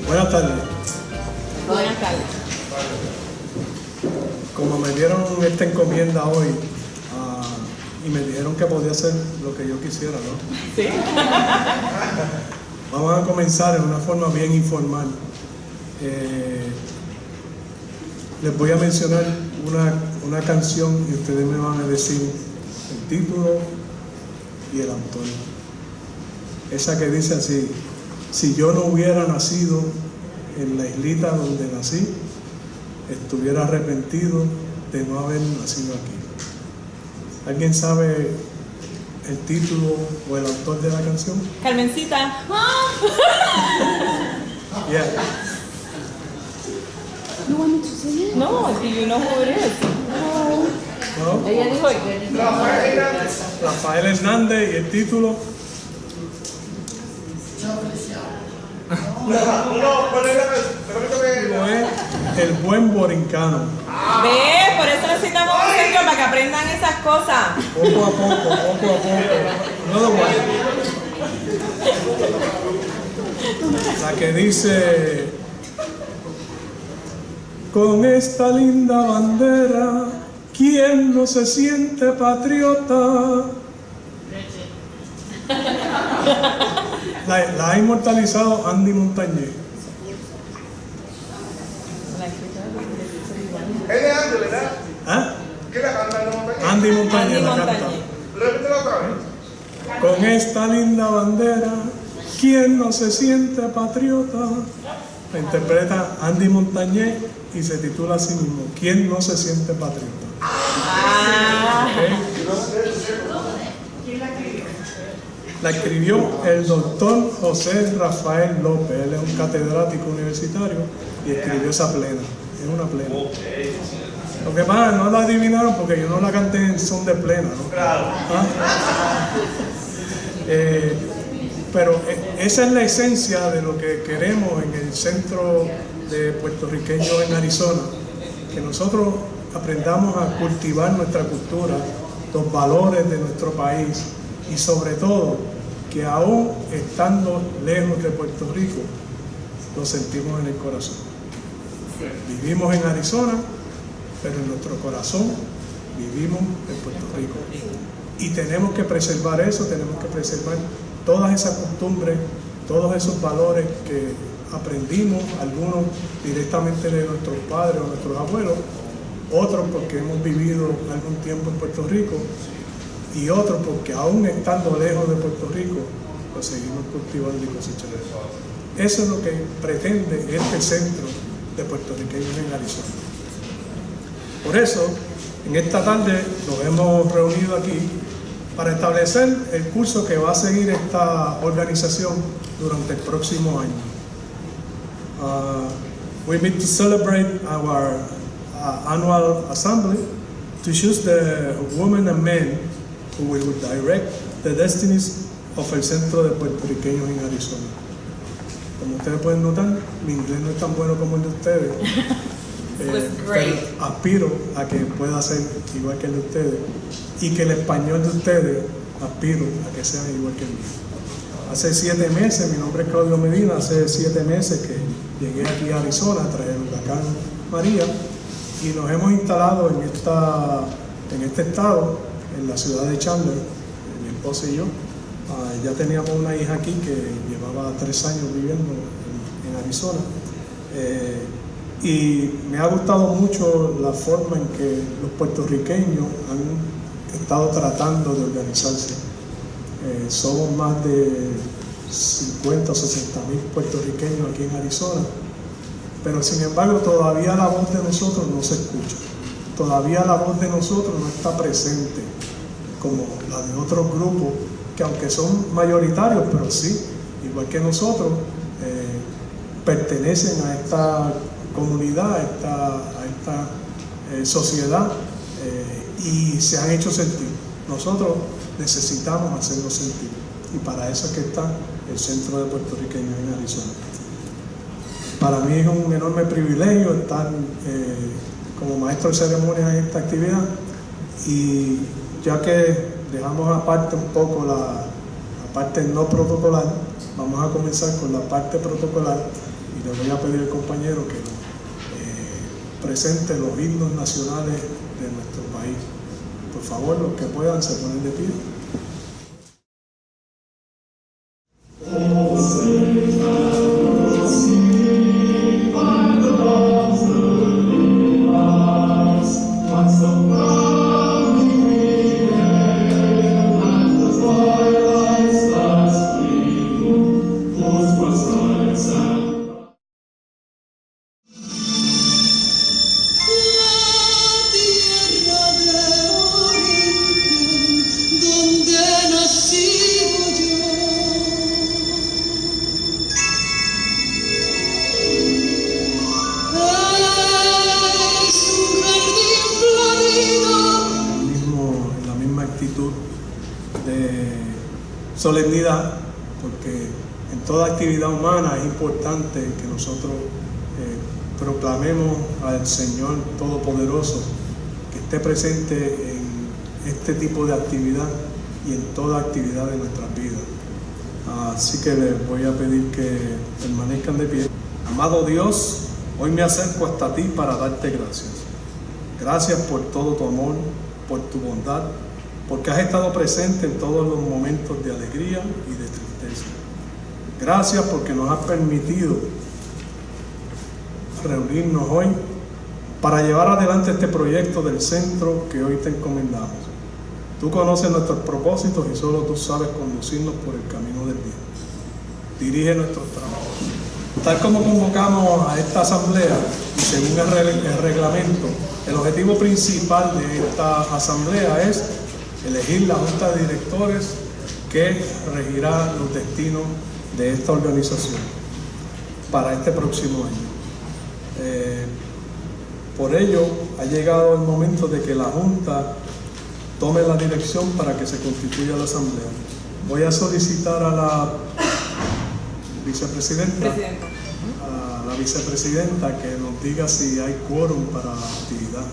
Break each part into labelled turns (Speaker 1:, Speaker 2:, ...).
Speaker 1: Buenas tardes.
Speaker 2: Buenas tardes.
Speaker 1: Como me dieron esta encomienda hoy y me dijeron que podía hacer lo que yo quisiera, ¿no?
Speaker 2: Sí.
Speaker 1: Vamos a comenzar en una forma bien informal. Les voy a mencionar una canción y ustedes me van a decir el título y el autor. Esa que dice así: si yo no hubiera nacido en la islita donde nací, estuviera arrepentido de no haber nacido aquí. ¿Alguien sabe el título o el autor de la canción?
Speaker 2: Carmencita.
Speaker 1: Yeah.
Speaker 3: You want me to sing it?
Speaker 2: No, do you know who it is?
Speaker 1: ¿No?
Speaker 2: Ella dijo que
Speaker 1: Rafael Hernández, y el título. Es El Buen Borincano.
Speaker 2: ve, por eso necesitamos un centro para que aprendan esas cosas.
Speaker 1: Poco a poco. Another one. La que dice: con esta linda bandera, ¿quién no se siente patriota? La ha inmortalizado Andy Montañez.
Speaker 4: Es de Andy, ¿verdad?
Speaker 1: ¿Ah?
Speaker 4: ¿Qué la canta Andy Montañez?
Speaker 1: Andy Montañez la
Speaker 2: Montañez.
Speaker 1: canta.
Speaker 4: Repítela otra vez.
Speaker 1: Con esta linda bandera, ¿quién no se siente patriota? La interpreta Andy Montañez y se titula así mismo: ¿quién no se siente patriota? ¿Okay? La escribió el doctor José Rafael López. Él es un catedrático universitario y escribió esa plena. Es una plena. Lo que pasa, no la adivinaron porque yo no la canté en son de plena, ¿no? ¿Ah? Pero esa es la esencia de lo que queremos en el centro de puertorriqueños en Arizona, que nosotros aprendamos a cultivar nuestra cultura, los valores de nuestro país y sobre todo que aún estando lejos de Puerto Rico, lo sentimos en el corazón. Vivimos en Arizona, pero en nuestro corazón vivimos en Puerto Rico. Y tenemos que preservar eso, tenemos que preservar todas esas costumbres, todos esos valores que aprendimos, algunos directamente de nuestros padres o nuestros abuelos, otros porque hemos vivido algún tiempo en Puerto Rico y otros porque aún estando lejos de Puerto Rico, lo seguimos cultivando y cosechando. Eso es lo que pretende este centro de puertorriqueños en Arizona. Por eso, en esta tarde nos hemos reunido aquí para establecer el curso que va a seguir esta organización durante el próximo año. We meet to celebrate our annual assembly to choose the women and men who will direct the destinies of el centro de puertorriqueños en Arizona. Como ustedes pueden notar, mi inglés no es tan bueno como el de ustedes. Pero aspiro a que pueda ser igual que el de ustedes y que el español de ustedes aspiro a que sea igual que el mío. Hace 7 meses, mi nombre es Claudio Medina, hace 7 meses que llegué aquí a Arizona tras el huracán María y nos hemos instalado en este estado, en la ciudad de Chandler, mi esposa y yo. Ya teníamos una hija aquí que llevaba 3 años viviendo en Arizona. Y me ha gustado mucho la forma en que los puertorriqueños han estado tratando de organizarse. Somos más de 50 o 60 mil puertorriqueños aquí en Arizona, pero sin embargo todavía la voz de nosotros no se escucha. Todavía la voz de nosotros no está presente como la de otros grupos que, aunque son mayoritarios, pero sí, igual que nosotros, pertenecen a esta comunidad, a esta sociedad y se han hecho sentir. Nosotros necesitamos hacernos sentir y para eso es que está el Centro de Puertorriqueños en Arizona. Para mí es un enorme privilegio estar como maestro de ceremonias en esta actividad y ya que dejamos aparte un poco la parte no protocolar, vamos a comenzar con la parte protocolar y le voy a pedir al compañero que presente los himnos nacionales de nuestro país. Por favor, los que puedan se ponen de pie. De solemnidad, porque en toda actividad humana es importante que nosotros proclamemos al Señor Todopoderoso, que esté presente en este tipo de actividad y en toda actividad de nuestras vidas. Así que les voy a pedir que permanezcan de pie. Amado Dios, hoy me acerco hasta ti para darte gracias. Gracias por todo tu amor, por tu bondad, porque has estado presente en todos los momentos de alegría y de tristeza. Gracias porque nos has permitido reunirnos hoy para llevar adelante este proyecto del centro que hoy te encomendamos. Tú conoces nuestros propósitos y solo tú sabes conducirnos por el camino del bien. Dirige nuestros trabajos. Tal como convocamos a esta asamblea y según el reglamento, el objetivo principal de esta asamblea es elegir la junta de directores que regirá los destinos de esta organización para este próximo año. Por ello, ha llegado el momento de que la junta tome la dirección para que se constituya la asamblea. Voy a solicitar a la vicepresidenta, que nos diga si hay quórum para la actividad.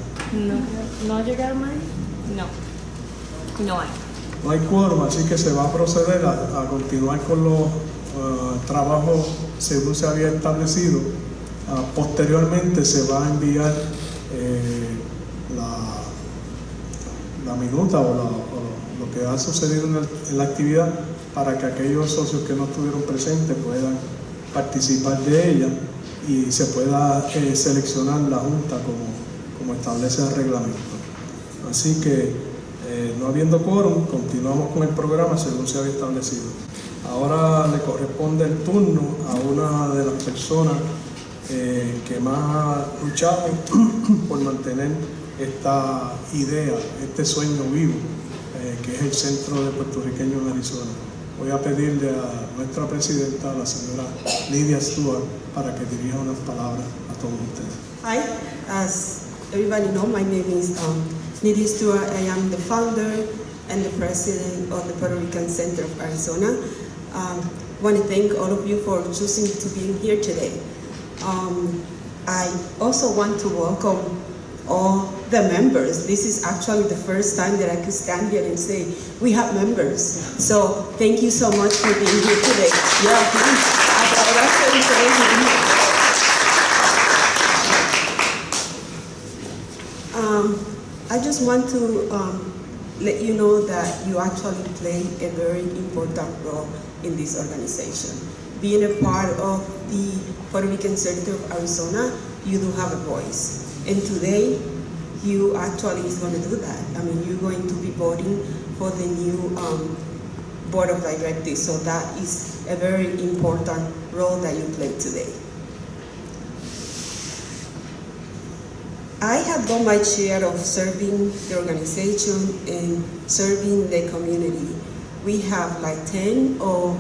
Speaker 2: ¿No ha llegado más? No hay.
Speaker 1: No hay quórum, así que se va a proceder a continuar con los trabajos según se había establecido. Posteriormente se va a enviar la minuta o lo que ha sucedido en la actividad para que aquellos socios que no estuvieron presentes puedan participar de ella y se pueda seleccionar la junta como establece el reglamento. Así que no habiendo quórum, continuamos con el programa según se había establecido. Ahora le corresponde el turno a una de las personas que más ha luchado por mantener esta idea, este sueño vivo, que es el Centro de Puertorriqueños en Arizona. Voy a pedirle a nuestra presidenta, la señora Lydia Stewart, para que dirija unas palabras a todos ustedes.
Speaker 3: Hi, as everybody knows, my name is Lydia Stewart. I am the founder and the president of the Puerto Rican Center of Arizona. I want to thank all of you for choosing to be here today. I also want to welcome all the members. This is actually the first time that I could stand here and say we have members. So thank you so much for being here today. Yeah, please. I just want to let you know that you actually play a very important role in this organization. Being a part of the Puerto Rican Center of Arizona, you do have a voice. And today, you actually is going to do that. I mean, you're going to be voting for the new board of directors. So that is a very important role that you play today. I have done my share of serving the organization and serving the community. We have like 10 or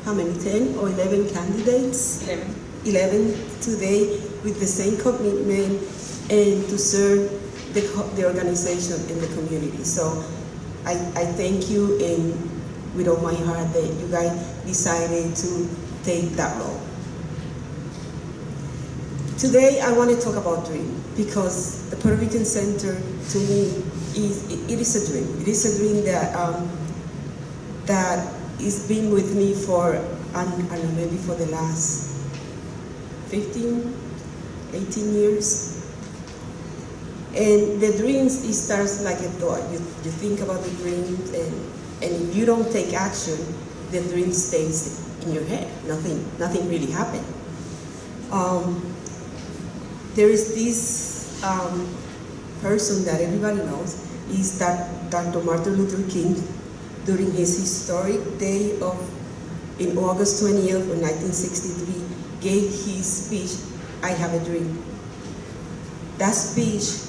Speaker 3: how many? 10 or 11 candidates? 11 today with the same commitment and to serve the organization and the community. So I thank you, and with all my heart that you guys decided to take that role. Today I want to talk about dream, because the Puerto Rican Center to me is a dream. It is a dream that that has been with me for, I don't know, maybe for the last 15, 18 years. And the dreams, it starts like a thought. You think about the dreams, and if you don't take action, the dream stays in your head. Nothing really happened. There is this person that everybody knows, is that Dr. Martin Luther King, during his historic day in August 20th of 1963, gave his speech, "I Have a Dream." That speech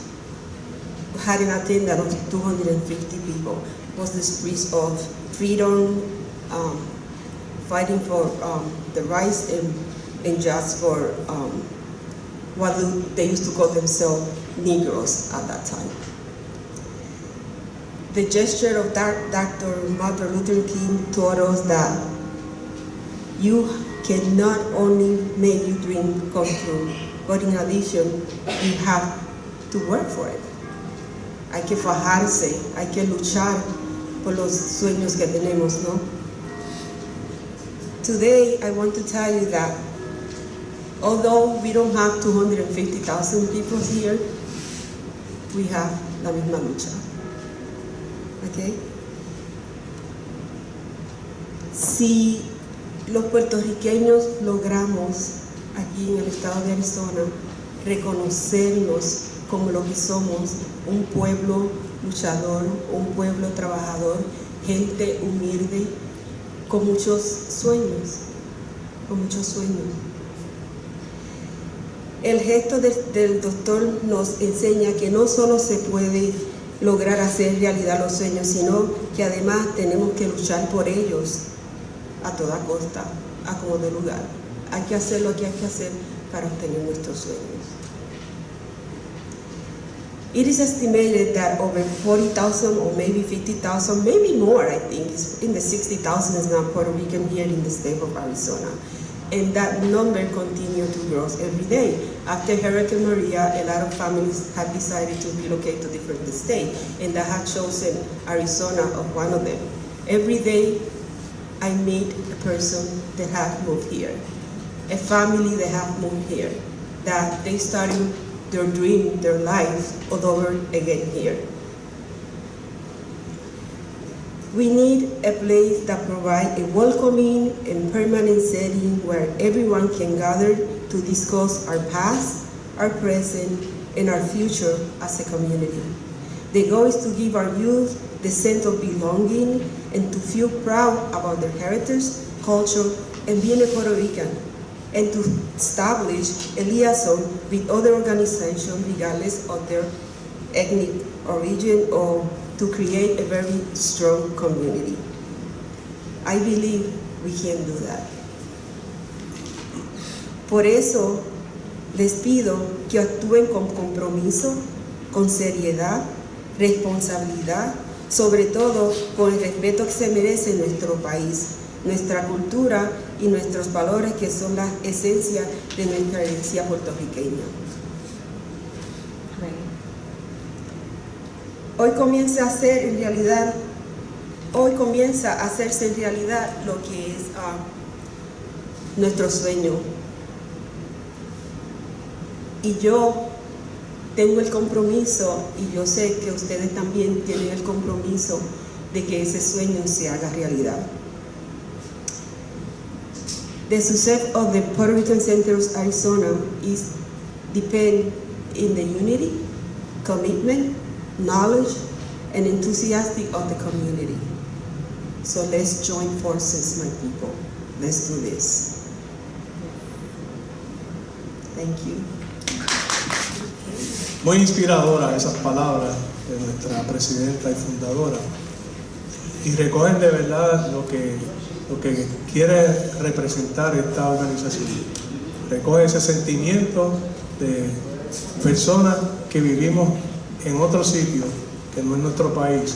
Speaker 3: had an attendance of 250 people. It was the speech of freedom, fighting for the rights and just for what they used to call themselves Negroes at that time. The gesture of Dr. Martin Luther King taught us that you can not only make your dream come true, but in addition, you have to work for it. Hay que fajarse, hay que luchar por los sueños que tenemos, ¿no? Today, I want to tell you that although we don't have 250,000 people here, we have la misma lucha. Okay? Si los puertorriqueños logramos aquí en el estado de Arizona reconocernos como lo que somos, un pueblo luchador, un pueblo trabajador, gente humilde, con muchos sueños, El gesto del doctor nos enseña que no solo se puede lograr hacer realidad los sueños, sino que además tenemos que luchar por ellos a toda costa, a como de lugar. Hay que hacer lo que hay que hacer para obtener nuestros sueños. It is estimated that over 40,000 or maybe 50,000, maybe more, I think, in the 60,000 is now Puerto Rican here in the state of Arizona. And that number continues to grow every day. After Hurricane Maria, a lot of families have decided to relocate to different states, and that have chosen Arizona of one of them. Every day, I meet a person that has moved here, a family that have moved here, that they started their dream, their life, all over again here. We need a place that provides a welcoming and permanent setting where everyone can gather to discuss our past, our present, and our future as a community. The goal is to give our youth the sense of belonging and to feel proud about their heritage, culture, and being a Puerto Rican, and to establish a liaison with other organizations regardless of their ethnic origin, or to create a very strong community. I believe we can do that. Por eso les pido que actúen con compromiso, con seriedad, responsabilidad, sobre todo con el respeto que se merece nuestro país, nuestra cultura y nuestros valores, que son la esencia de nuestra herencia puertorriqueña. Hoy comienza a hacerse en realidad lo que es nuestro sueño. Y yo tengo el compromiso, y yo sé que ustedes también tienen el compromiso de que ese sueño se haga realidad. The success of the Puerto Rican Center of Arizona depends in the unity, commitment, knowledge, and enthusiasm of the community. So let's join forces, my people. Let's do this. Thank you.
Speaker 1: Muy inspiradora esas palabras de nuestra presidenta y fundadora. Y recogen de verdad lo que quiere representar esta organización. Recoge ese sentimiento de personas que vivimos en otro sitio que no es nuestro país,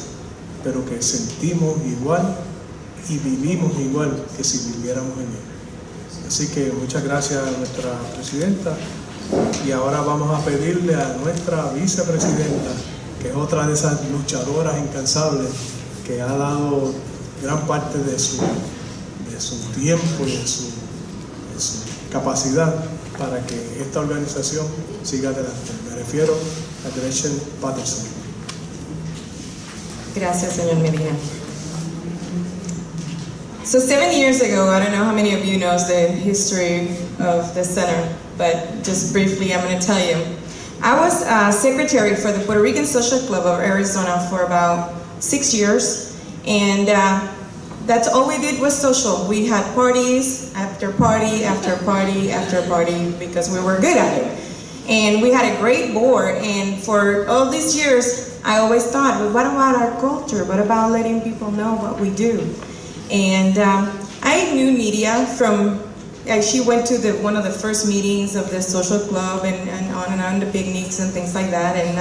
Speaker 1: pero que sentimos igual y vivimos igual que si viviéramos en él. Así que muchas gracias a nuestra presidenta, y ahora vamos a pedirle a nuestra vicepresidenta, que es otra de esas luchadoras incansables que ha dado gran parte de su tiempo y de su capacidad para que esta organización siga adelante. Me refiero a Gretchen Patterson.
Speaker 5: Gracias, señor Medina. So 7 years ago, I don't know how many of you knows the history of the center, but just briefly I'm going to tell you. I was secretary for the Puerto Rican Social Club of Arizona for about 6 years, and that's all we did was social. We had parties after party after party after party because we were good at it. And we had a great board, and for all these years, I always thought, well, what about our culture? What about letting people know what we do? And I knew Nidia from, she went to one of the first meetings of the social club and on the picnics and things like that. And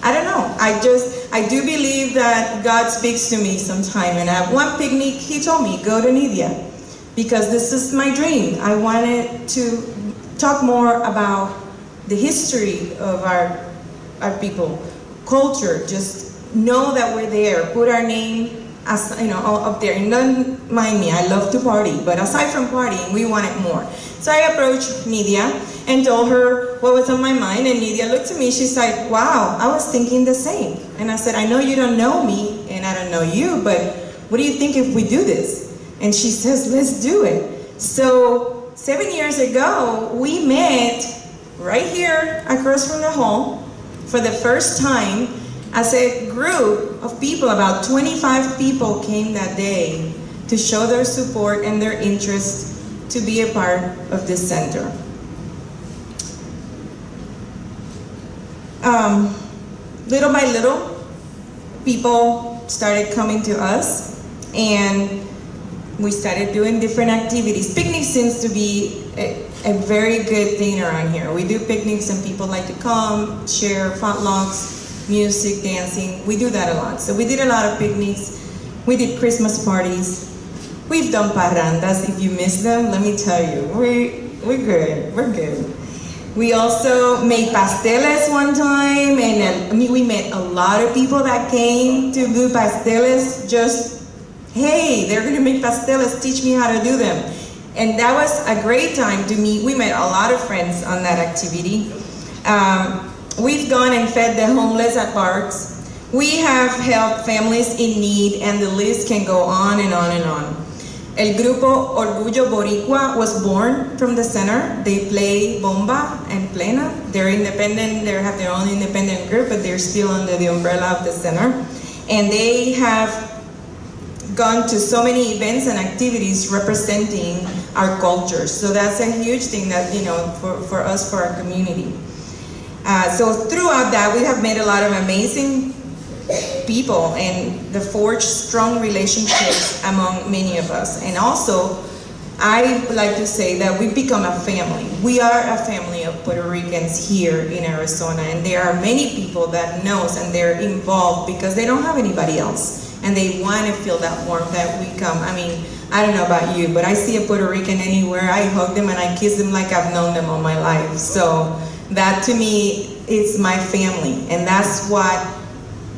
Speaker 5: I don't know, I do believe that God speaks to me sometime. And at one picnic, he told me, go to Nidia, because this is my dream. I wanted to talk more about the history of our people, culture, just know that we're there, put our name as, up there. And don't mind me, I love to party, but aside from partying, we wanted more. So I approached Nidia and told her what was on my mind, and Nidia looked at me, she's like, wow, I was thinking the same. And I said, I know you don't know me, and I don't know you, but what do you think if we do this? And she says, let's do it. So 7 years ago, we met right here across from the hall for the first time as a group of people. About 25 people came that day to show their support and their interest to be a part of this center. Little by little, people started coming to us, and we started doing different activities. Picnic seems to be a very good thing around here. We do picnics and people like to come, share potlucks, music, dancing. We do that a lot. So we did a lot of picnics. We did Christmas parties. We've done parrandas. If you miss them, let me tell you, we're good. We're good. We also made pasteles one time, and we met a lot of people that came to do pasteles. Just, hey, they're gonna make pasteles, teach me how to do them. And that was a great time to meet. We met a lot of friends on that activity. We've gone and fed the homeless at parks. We have helped families in need, and the list can go on and on and on. El Grupo Orgullo Boricua was born from the center. They play bomba and plena. They're independent, they have their own independent group, but they're still under the umbrella of the center. And they have gone to so many events and activities representing our culture. So that's a huge thing that, for us, for our community. So throughout that, we have met a lot of amazing people and forged strong relationships among many of us. And also, I like to say that we've become a family. We are a family of Puerto Ricans here in Arizona, and there are many people that knows and they're involved because they don't have anybody else, and they want to feel that warmth that we come. I mean, I don't know about you, but I see a Puerto Rican anywhere, I hug them and I kiss them like I've known them all my life. So that to me is my family, and that's what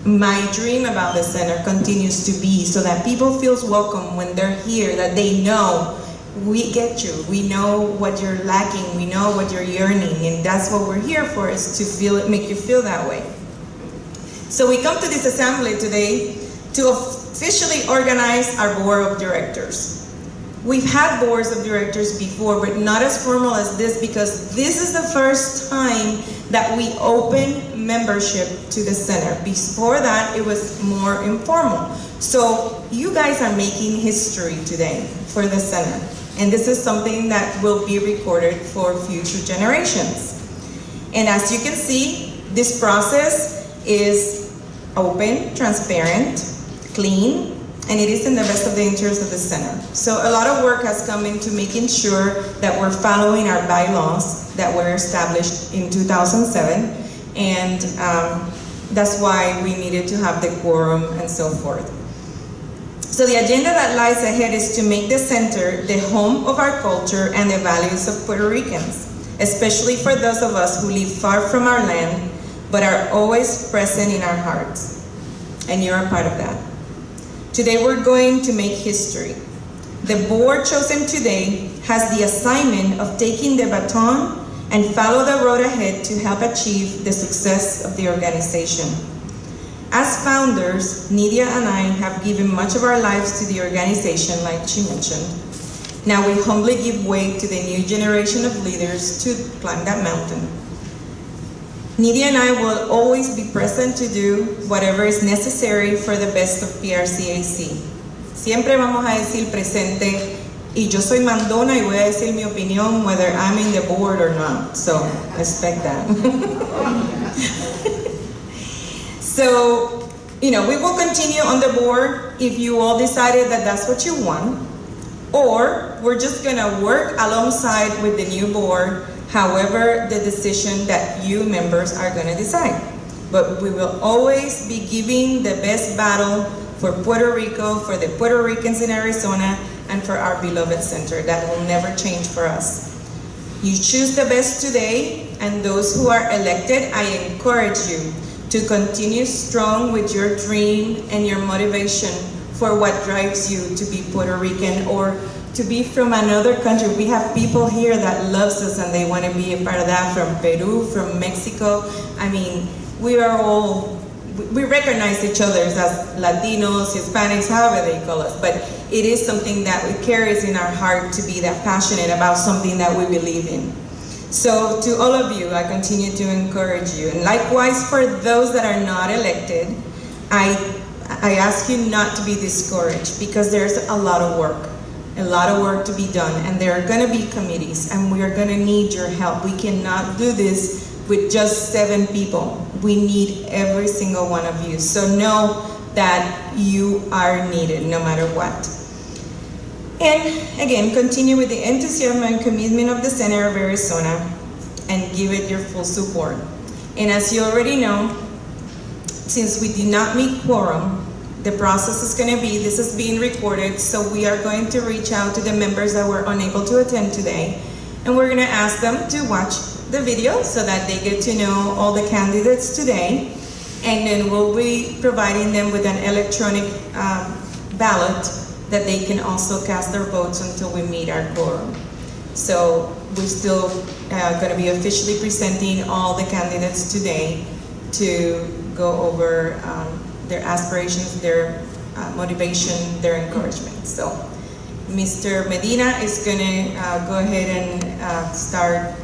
Speaker 5: my dream about the center continues to be, so that people feel welcome when they're here, that they know we get you, we know what you're lacking, we know what you're yearning, and that's what we're here for, is to make you feel that way. So we come to this assembly today to officially organize our board of directors. We've had boards of directors before, but not as formal as this, because this is the first time that we open membership to the center. Before that, it was more informal. So you guys are making history today for the center. And this is something that will be recorded for future generations. And as you can see, this process is open, transparent, clean, and it is in the best of the interest of the center. So a lot of work has come into making sure that we're following our bylaws that were established in 2007, and that's why we needed to have the quorum and so forth. So the agenda that lies ahead is to make the center the home of our culture and the values of Puerto Ricans, especially for those of us who live far from our land, but are always present in our hearts. And you're a part of that. Today we're going to make history. The board chosen today has the assignment of taking the baton and follow the road ahead to help achieve the success of the organization. As founders, Nidia and I have given much of our lives to the organization, like she mentioned. Now we humbly give way to the new generation of leaders to climb that mountain. Nidia and I will always be present to do whatever is necessary for the best of PRCAZ. Siempre vamos a decir presente, y yo soy mandona y voy a decir mi opinión whether I'm in the board or not, so expect that. So, we will continue on the board if you all decided that that's what you want, or we're just gonna work alongside with the new board, however the decision that you members are gonna decide. But we will always be giving the best battle for Puerto Rico, for the Puerto Ricans in Arizona, and for our beloved center. That will never change for us. You choose the best today, and those who are elected, I encourage you to continue strong with your dream and your motivation for what drives you to be Puerto Rican or to be from another country. We have people here that loves us and they want to be a part of that, from Peru, from Mexico. I mean, we recognize each other as Latinos, Hispanics, however they call us, but it is something that it carries in our heart to be that passionate about something that we believe in. So to all of you, I continue to encourage you. And likewise for those that are not elected, I ask you not to be discouraged, because there's a lot of work to be done, and there are gonna be committees, and we are gonna need your help. We cannot do this with just 7 people. We need every single one of you. So know that you are needed no matter what. And again, continue with the enthusiasm and commitment of the Center of Arizona and give it your full support. And as you already know, since we did not meet quorum, the process is going to be, this is being recorded, so we are going to reach out to the members that were unable to attend today, and we're going to ask them to watch the video so that they get to know all the candidates today, and then we'll be providing them with an electronic ballot that they can also cast their votes until we meet our quorum. So we're still going to be officially presenting all the candidates today to go over their aspirations, their motivation, their encouragement. So Mr. Medina is going to go ahead and start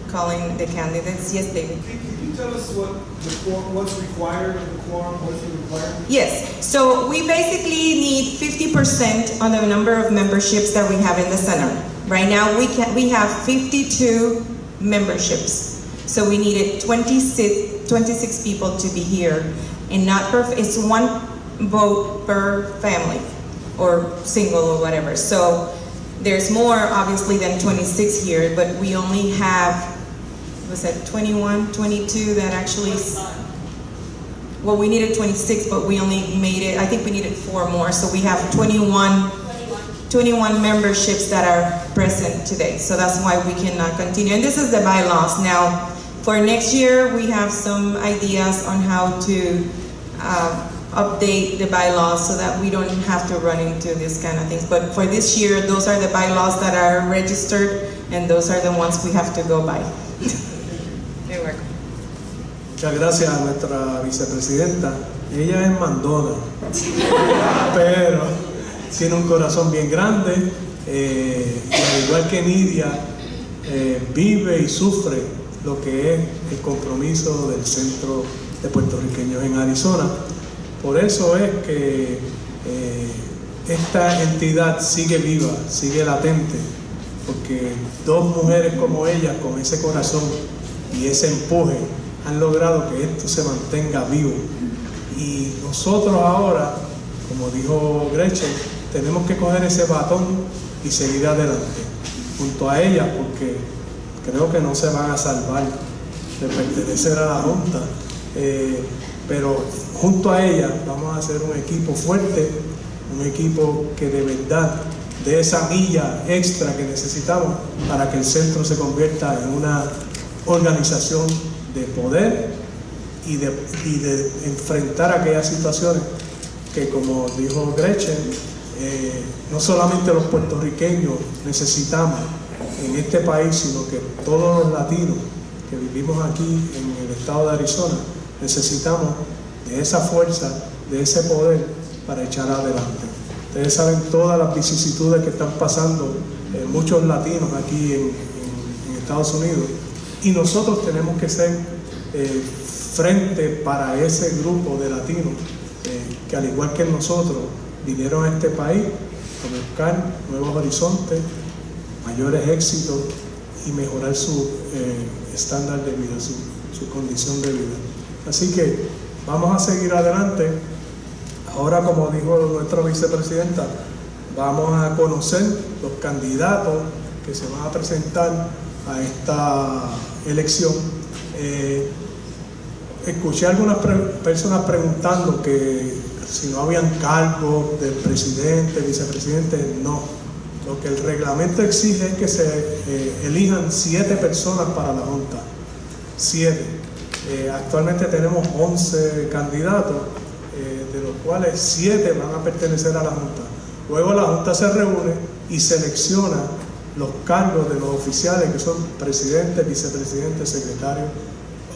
Speaker 5: calling the candidates. Yes, David.
Speaker 6: Can you tell us what's required of the quorum? What's the requirement?
Speaker 5: Yes. So we basically need 50% on the number of memberships that we have in the center. Right now we have 52 memberships. So we needed 26 people to be here, and not perfect. It's 1 vote per family or single or whatever. So there's more obviously than 26 here, but we only have, was that 21, 22 that actually, well, we needed 26, but we only made it, I think we needed 4 more, so we have 21 memberships that are present today. So that's why we cannot continue. And this is the bylaws. Now, for next year, we have some ideas on how to update the bylaws so that we don't have to run into this kind of things. But for this year, those are the bylaws that are registered, and those are the ones we have to go by. You're welcome.
Speaker 1: Muchas gracias a nuestra vicepresidenta. Ella es mandona, pero tiene un corazón bien grande, y al igual que Nidia, vive y sufre lo que es el compromiso del Centro de Puertorriqueños en Arizona. Por eso es que esta entidad sigue viva, sigue latente, porque 2 mujeres como ella, con ese corazón y ese empuje, han logrado que esto se mantenga vivo. Y nosotros ahora, como dijo Gretchen, tenemos que coger ese batón y seguir adelante junto a ellas, porque creo que no se van a salvar de pertenecer a la Junta, pero junto a ellas vamos a hacer un equipo fuerte, un equipo que de verdad dé esa milla extra que necesitamos para que el centro se convierta en una organización de poder y de enfrentar aquellas situaciones que, como dijo Gretchen, no solamente los puertorriqueños necesitamos en este país, sino que todos los latinos que vivimos aquí en el estado de Arizona necesitamos de esa fuerza, de ese poder para echar adelante. Ustedes saben todas las vicisitudes que están pasando muchos latinos aquí en Estados Unidos, y nosotros tenemos que ser frente para ese grupo de latinos que, al igual que nosotros, vinieron a este país a buscar nuevos horizontes, mayores éxitos y mejorar su estándar de vida, su condición de vida. Así que vamos a seguir adelante. Ahora, como dijo nuestra vicepresidenta, vamos a conocer los candidatos que se van a presentar a esta elección. Escuché a algunas personas preguntando que si no habían cargos del presidente, vicepresidente. No. Lo que el reglamento exige es que se elijan 7 personas para la Junta. 7. Actualmente tenemos 11 candidatos, de los cuales 7 van a pertenecer a la Junta. Luego la Junta se reúne y selecciona los cargos de los oficiales, que son presidente, vicepresidente, secretario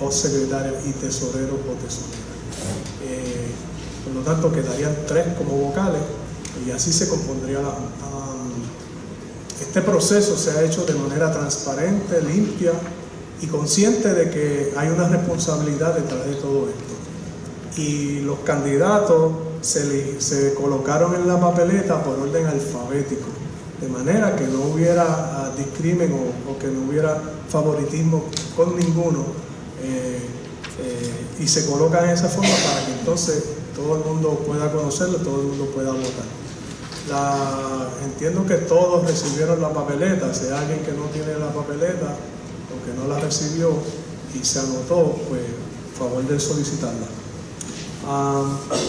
Speaker 1: o secretaria y tesorero o tesorera. Por lo tanto, quedarían 3 como vocales y así se compondría la Junta. Este proceso se ha hecho de manera transparente, limpia y consciente de que hay una responsabilidad detrás de todo esto. Y los candidatos se colocaron en la papeleta por orden alfabético, de manera que no hubiera discrimen o que no hubiera favoritismo con ninguno, y se colocan en esa forma para que entonces todo el mundo pueda conocerlo, todo el mundo pueda votar. Entiendo que todos recibieron la papeleta. Si hay alguien que no tiene la papeleta o que no la recibió y se anotó, pues favor de solicitarla.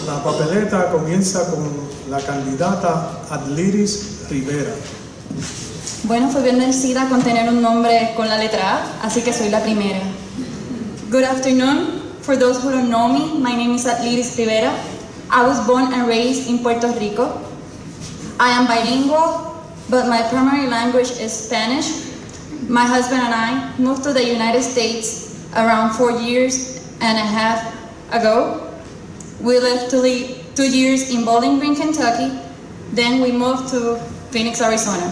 Speaker 1: La papeleta comienza con la candidata Adliris Rivera.
Speaker 7: Bueno, fue bendecida con tener un nombre con la letra A, así que soy la primera. Good afternoon. For those who don't know me, my name is Adliris Rivera. I was born and raised in Puerto Rico. I am bilingual, but my primary language is Spanish. My husband and I moved to the United States around 4 years and a half ago. We lived 2 years in Bowling Green, Kentucky. Then we moved to Phoenix, Arizona.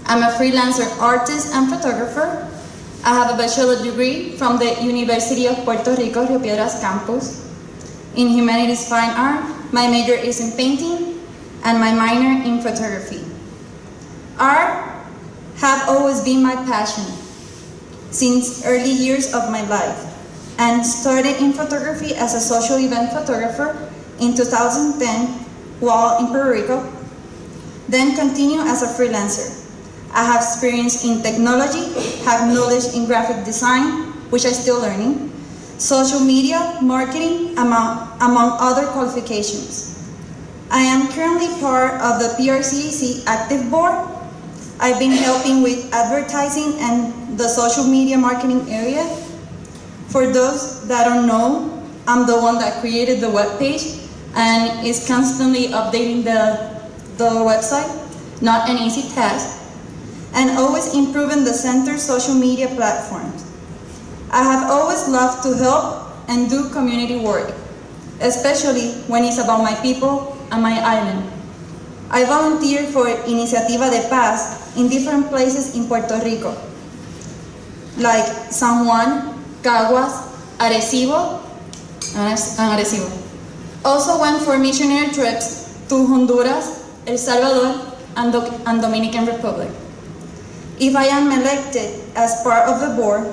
Speaker 7: I'm a freelancer artist and photographer. I have a bachelor's degree from the University of Puerto Rico, Rio Piedras campus. In humanities fine art, my major is in painting and my minor in photography. Art have always been my passion since early years of my life, and started in photography as a social event photographer in 2010 while in Puerto Rico, then continue as a freelancer. I have experience in technology, have knowledge in graphic design, which I'm still learning, social media, marketing, among other qualifications. I am currently part of the PRCAZ active board. I've been helping with advertising and the social media marketing area. For those that don't know, I'm the one that created the webpage and is constantly updating the website, not an easy task, and always improving the center's social media platforms. I have always loved to help and do community work, especially when it's about my people and my island. I volunteer for Iniciativa de Paz in different places in Puerto Rico, like San Juan, Caguas, Arecibo, and Arecibo. Also went for missionary trips to Honduras, El Salvador, and Dominican Republic. If I am elected as part of the board,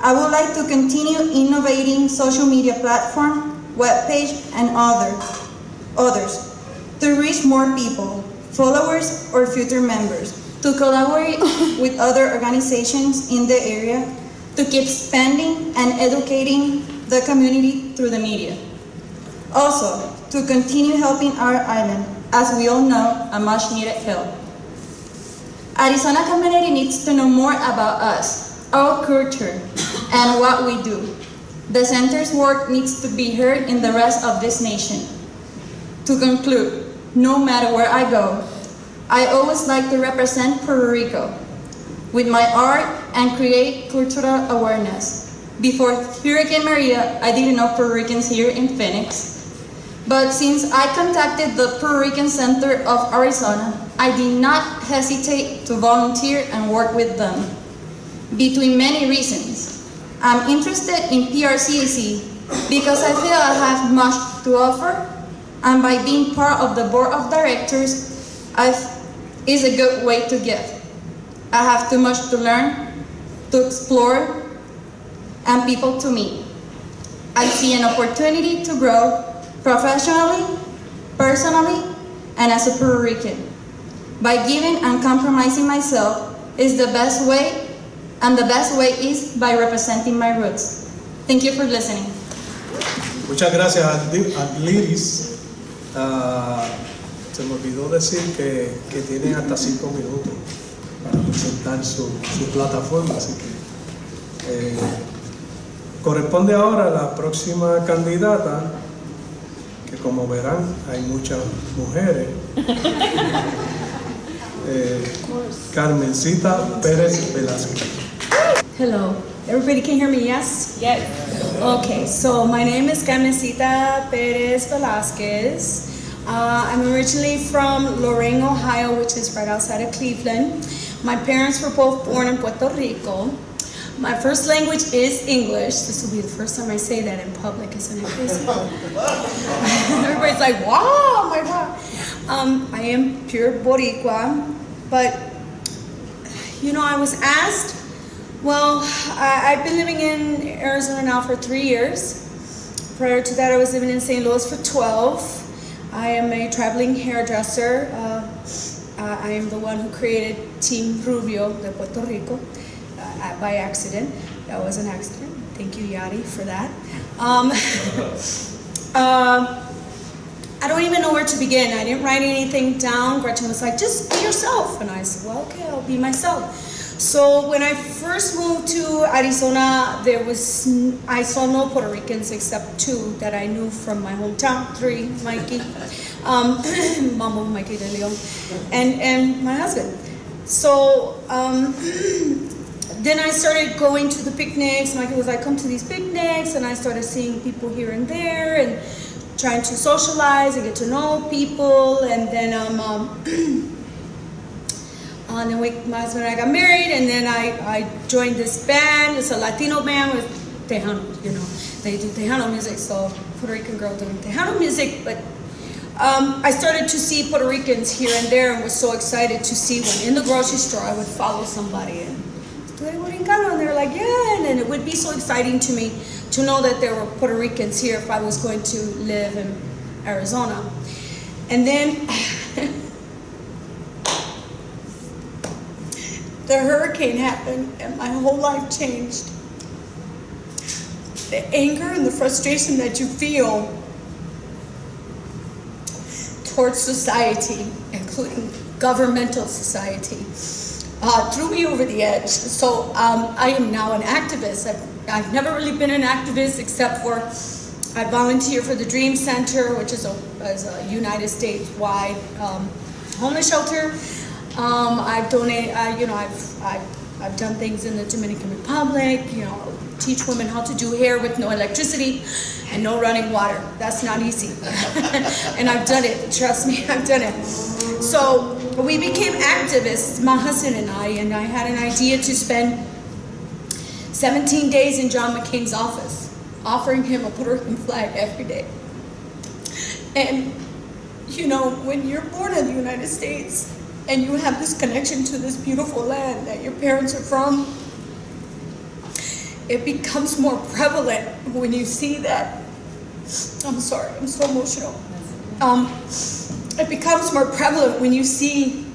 Speaker 7: I would like to continue innovating social media platform, webpage, and others to reach more people, followers, or future members, to collaborate with other organizations in the area, to keep expanding and educating the community through the media. Also, to continue helping our island, as we all know, a much needed help. Arizona community needs to know more about us, our culture, and what we do. The center's work needs to be heard in the rest of this nation. To conclude, no matter where I go, I always like to represent Puerto Rico. with my art and create cultural awareness. Before Hurricane Maria, I didn't know Puerto Ricans here in Phoenix. But since I contacted the Puerto Rican Center of Arizona, I did not hesitate to volunteer and work with them. Between many reasons, I'm interested in PRCAZ because I feel I have much to offer, and by being part of the board of directors is a good way to give. I have too much to learn, to explore, and people to meet. I see an opportunity to grow professionally, personally, and as a Puerto Rican. By giving and compromising myself is the best way, and the best way is by representing my roots. Thank you for listening.
Speaker 1: Muchas gracias a Liris. Se me olvidó decir que tienen hasta 5 minutos para presentar su plataforma, así que corresponde ahora a la próxima candidata, que como verán hay muchas mujeres. Carmencita Pérez Velázquez.
Speaker 8: Hello, everybody can hear me, yes?
Speaker 2: Yes.
Speaker 8: Okay, so my name is Carmencita Perez Velasquez. I'm originally from Lorain, Ohio, which is right outside of Cleveland. My parents were both born in Puerto Rico. My first language is English. This will be the first time I say that in public, isn't it crazy? Everybody's like, wow, my God. I am pure Boricua, but, you know, I was asked, well, I've been living in Arizona now for 3 years. Prior to that, I was living in St. Louis for 12. I am a traveling hairdresser. I am the one who created Team Rubio de Puerto Rico by accident. That was an accident. Thank you, Yadi, for that. I don't even know where to begin. I didn't write anything down. Gretchen was like, just be yourself. And I said, well, okay, I'll be myself. So when I first moved to Arizona, I saw no Puerto Ricans except 2 that I knew from my hometown, 3, Mikey, Mambo, Mikey de Leon, and my husband. So then I started going to the picnics. Mikey was like, come to these picnics, and I started seeing people here and there, and trying to socialize and get to know people, and then my husband and I got married, and then I joined this band. It's a Latino band with Tejano, you know. They do Tejano music, so Puerto Rican girl doing Tejano music, but I started to see Puerto Ricans here and there, and was so excited to see when in the grocery store I would follow somebody and and they're like, yeah, and then it would be so exciting to me to know that there were Puerto Ricans here if I was going to live in Arizona. And then the hurricane happened and my whole life changed. The anger and the frustration that you feel towards society, including governmental society, threw me over the edge. So I am now an activist. I've never really been an activist except for I volunteer for the Dream Center, which is a United States-wide homeless shelter. I've donated, I've done things in the Dominican Republic, teach women how to do hair with no electricity and no running water. That's not easy. And I've done it, trust me, I've done it. So we became activists, my husband and I had an idea to spend 17 days in John McCain's office, offering him a Puerto Rican flag every day. And, when you're born in the United States and you have this connection to this beautiful land that your parents are from, it becomes more prevalent when you see that. I'm sorry, I'm so emotional. It becomes more prevalent when you see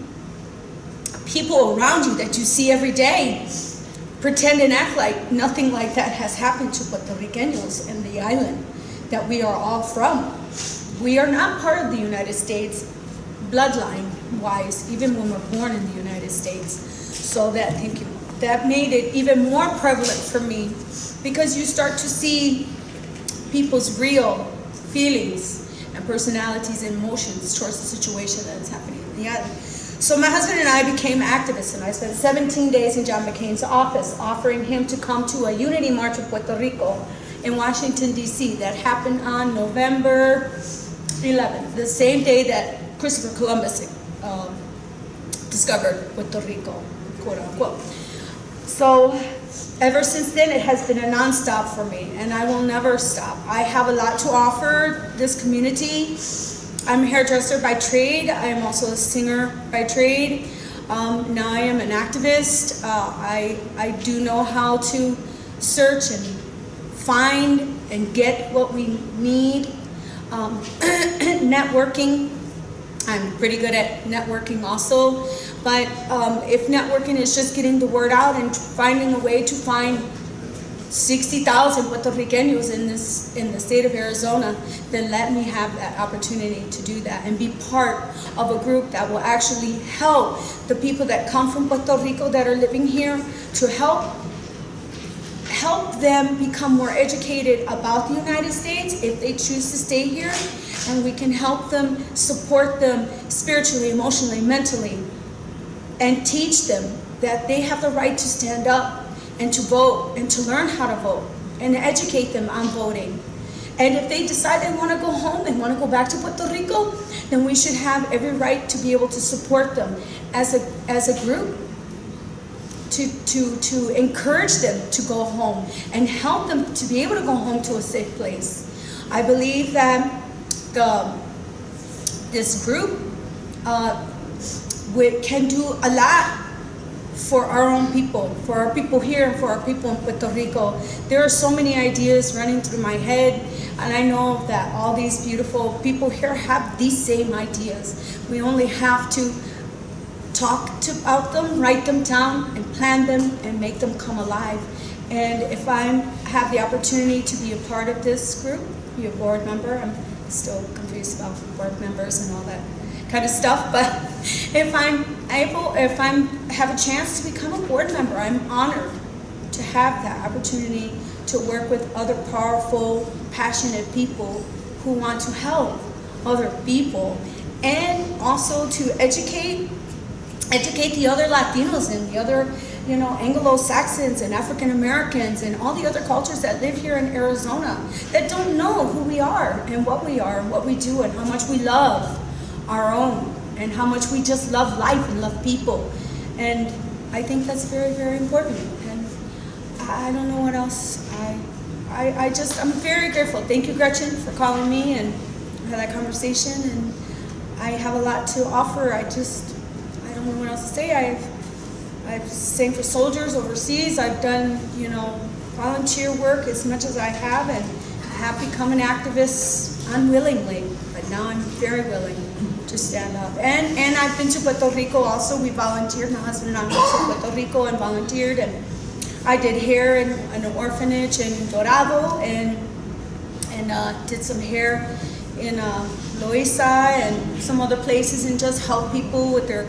Speaker 8: people around you that you see every day pretend and act like nothing like that has happened to Puerto Ricanos in the island that we are all from. We are not part of the United States bloodline-wise, even when we're born in the United States. So that made it even more prevalent for me, because you start to see people's real feelings and personalities and emotions towards the situation that's happening in the island. So my husband and I became activists, and I spent 17 days in John McCain's office offering him to come to a unity march in Puerto Rico in Washington, D.C. that happened on November 11th, the same day that Christopher Columbus discovered Puerto Rico, quote unquote. So ever since then, it has been a nonstop for me, and I will never stop. I have a lot to offer this community. I'm a hairdresser by trade. I am also a singer by trade. Now I am an activist. I do know how to search and find and get what we need. Networking, I'm pretty good at networking also. But if networking is just getting the word out and finding a way to find 60,000 Puerto Ricanos in the state of Arizona, then let me have that opportunity to do that and be part of a group that will actually help the people that come from Puerto Rico that are living here, to help them become more educated about the United States if they choose to stay here, and we can help them, support them spiritually, emotionally, mentally, and teach them that they have the right to stand up and to vote and to learn how to vote and educate them on voting. And if they decide they want to go home and want to go back to Puerto Rico, then we should have every right to be able to support them as a group, to encourage them to go home and help them to be able to go home to a safe place. I believe that this group can do a lot for our own people, for our people here, and for our people in Puerto Rico. There are so many ideas running through my head, and I know that all these beautiful people here have these same ideas. We only have to talk about them, write them down, and plan them, and make them come alive. And if I have the opportunity to be a part of this group, be a board member, I'm still confused about board members and all that kind of stuff, but if I have a chance to become a board member, I'm honored to have that opportunity to work with other powerful, passionate people who want to help other people, and also to educate the other Latinos and the other, Anglo-Saxons and African Americans and all the other cultures that live here in Arizona that don't know who we are and what we do and how much we love our own and how much we just love life and love people. And I think that's very, very important. And I don't know what else. I'm very grateful. Thank you, Gretchen, for calling me and had that conversation. And I have a lot to offer. I don't know what else to say. I've sang for soldiers overseas. I've done, volunteer work as much as I have, and have become an activist unwillingly. But now I'm very willing to stand up. And I've been to Puerto Rico also. We volunteered. My husband and I went to Puerto Rico and volunteered. And I did hair in an orphanage in Dorado, and did some hair in Loiza and some other places, and just help people with their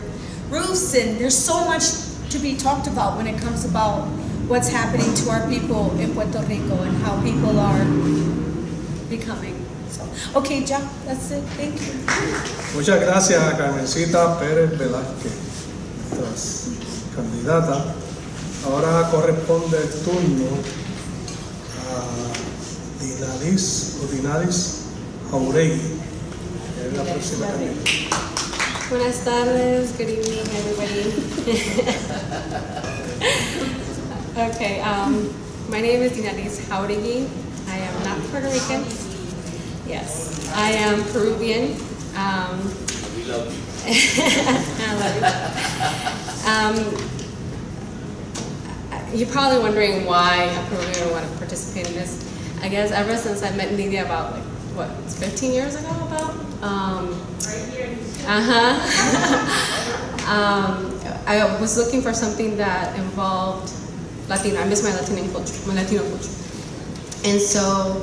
Speaker 8: roofs. And there's so much to be talked about when it comes about what's happening to our people in Puerto Rico and how people are becoming. So, okay, Jack, that's it. Thank you.
Speaker 1: Muchas gracias a Carmencita Pérez Velázquez, nuestra candidata. Ahora corresponde el turno a Dinalis Jauregui, que es la próxima candidata.
Speaker 2: Buenas tardes, good evening, everybody. Okay, my name is Dinalis Jauregui. I am not Puerto Rican. Yes, I am Peruvian.
Speaker 9: We love you.
Speaker 2: I love you. You're probably wondering why a Peruvian would want to participate in this. I guess ever since I met Nidia about 15 years ago about? I was looking for something that involved Latino. I miss my Latino culture. And so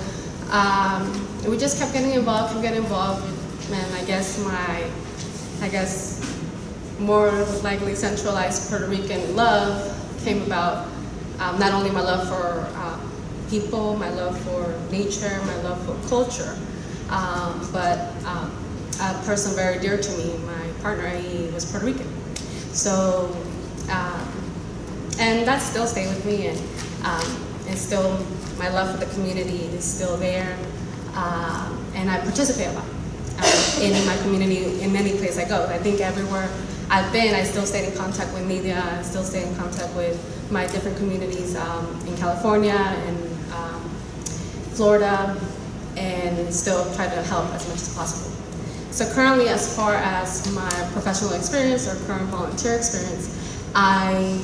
Speaker 2: we just kept getting involved, and I guess more likely centralized Puerto Rican love came about. Not only my love for people, my love for nature, my love for culture, but a person very dear to me, my partner, he was Puerto Rican. So, and that still stayed with me, and still my love for the community is still there, and I participate a lot in my community in any place I go. I think everywhere I've been, I still stay in contact with media, I still stay in contact with my different communities in California and Florida, and still try to help as much as possible. So currently, as far as my professional experience or current volunteer experience, I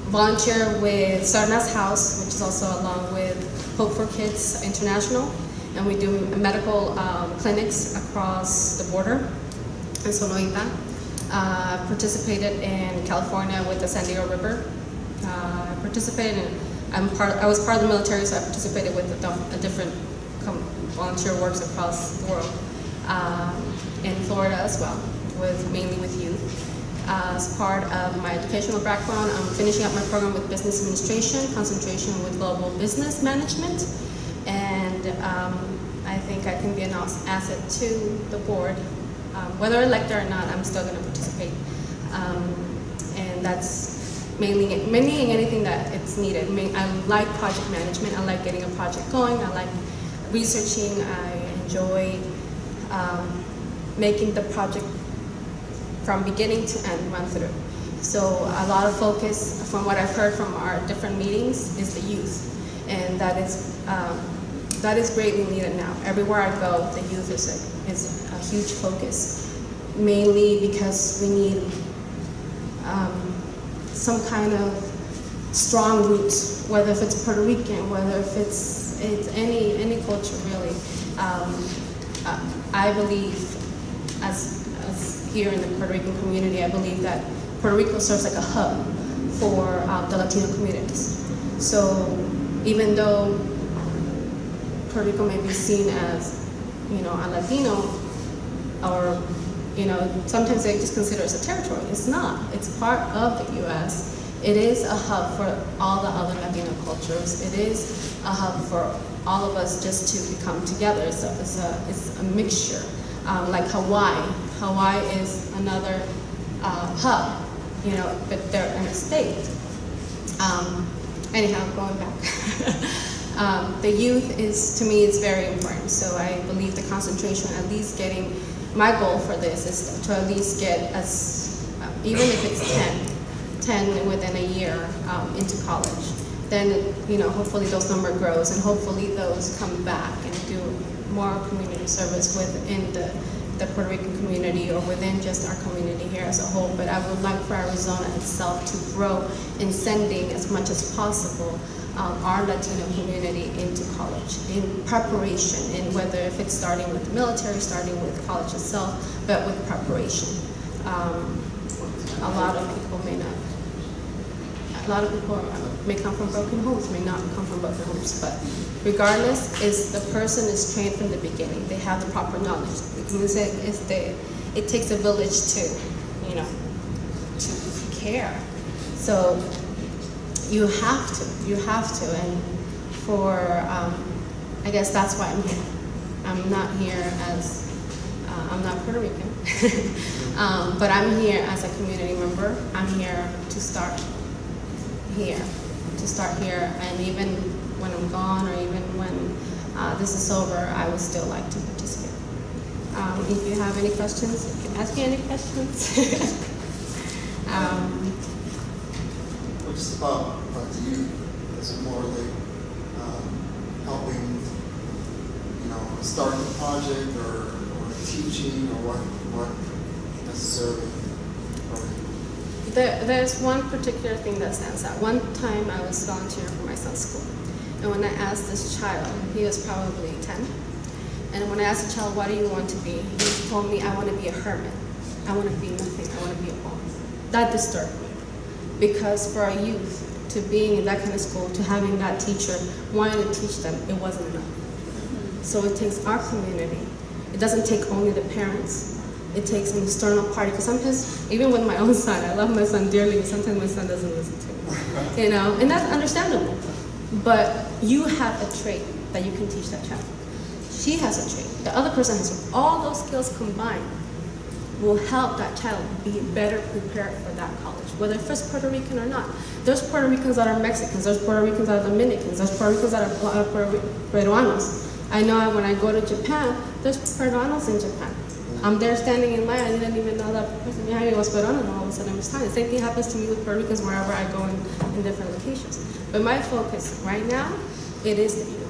Speaker 2: volunteer with Sarna's House, which is also along with Hope for Kids International, and we do medical clinics across the border in Sonoita. Participated in California with the San Diego River. Participated in, I was part of the military, so I participated with a different volunteer works across the world. In Florida as well, mainly with youth. As part of my educational background, I'm finishing up my program with business administration, concentration with global business management, and I think I can be an asset to the board. Whether elected or not, I'm still going to participate, and that's mainly in anything that it's needed. I like project management. I like getting a project going. I like researching. I enjoy making the project from beginning to end run through. So a lot of focus, from what I've heard from our different meetings, is the youth, and that is greatly needed now. Everywhere I go, the youth is a huge focus, mainly because we need some kind of strong roots, whether if it's Puerto Rican, whether if it's any culture really. I believe, as here in the Puerto Rican community, I believe that Puerto Rico serves like a hub for the Latino communities. So even though Puerto Rico may be seen as, a Latino, or, sometimes they just consider it a territory. It's not. It's part of the U.S. It is a hub for all the other Latino cultures. It is a hub for all of us just to come together. It's a mixture, like Hawaii. Hawaii is another hub, but they're in a state. Anyhow, going back. The youth to me, is very important. So I believe the concentration, at least getting, my goal for this is to at least get even if it's 10 within a year into college. Then, hopefully those number grows, and hopefully those come back and do more community service within the Puerto Rican community, or within just our community here as a whole. But I would like for Arizona itself to grow in sending as much as possible our Latino community into college, in preparation, and whether if it's starting with the military, starting with college itself, but with preparation. A lot of people may come from broken homes, may not come from broken homes, but regardless, the person is trained from the beginning. They have the proper knowledge. It takes a village to care. So you have to, and for, I guess that's why I'm here. I'm not here as, I'm not Puerto Rican, but I'm here as a community member. I'm here to start here, and even when I'm gone, or even when this is over, I would still like to participate. If you have any questions, you can ask me any questions.
Speaker 10: Just about the youth, is it more like helping, start the project, or teaching, or what necessarily?
Speaker 2: There's one particular thing that stands out. One time I was volunteering for my son's school, and when I asked this child, he was probably 10, and when I asked the child, what do you want to be? He told me, I want to be a hermit. I want to be nothing. I want to be a ball. That disturbed me, because for our youth, to being in that kind of school, to having that teacher wanting to teach them, it wasn't enough. So it takes our community. It doesn't take only the parents. It takes an external party, because sometimes, even with my own son, I love my son dearly, but sometimes my son doesn't listen to me, and that's understandable. But you have a trait that you can teach that child. She has a trait. The other person has all those skills combined. will help that child be better prepared for that college, whether it's Puerto Rican or not. There's Puerto Ricans that are Mexicans, there's Puerto Ricans that are Dominicans, there's Puerto Ricans that are Peruanos. I know when I go to Japan, there's Peruanos in Japan. I'm there standing in line, I didn't even know that person behind me was Peruano, and all of a sudden it was time. The same thing happens to me with Puerto Ricans wherever I go in different locations. But my focus right now, it is the youth.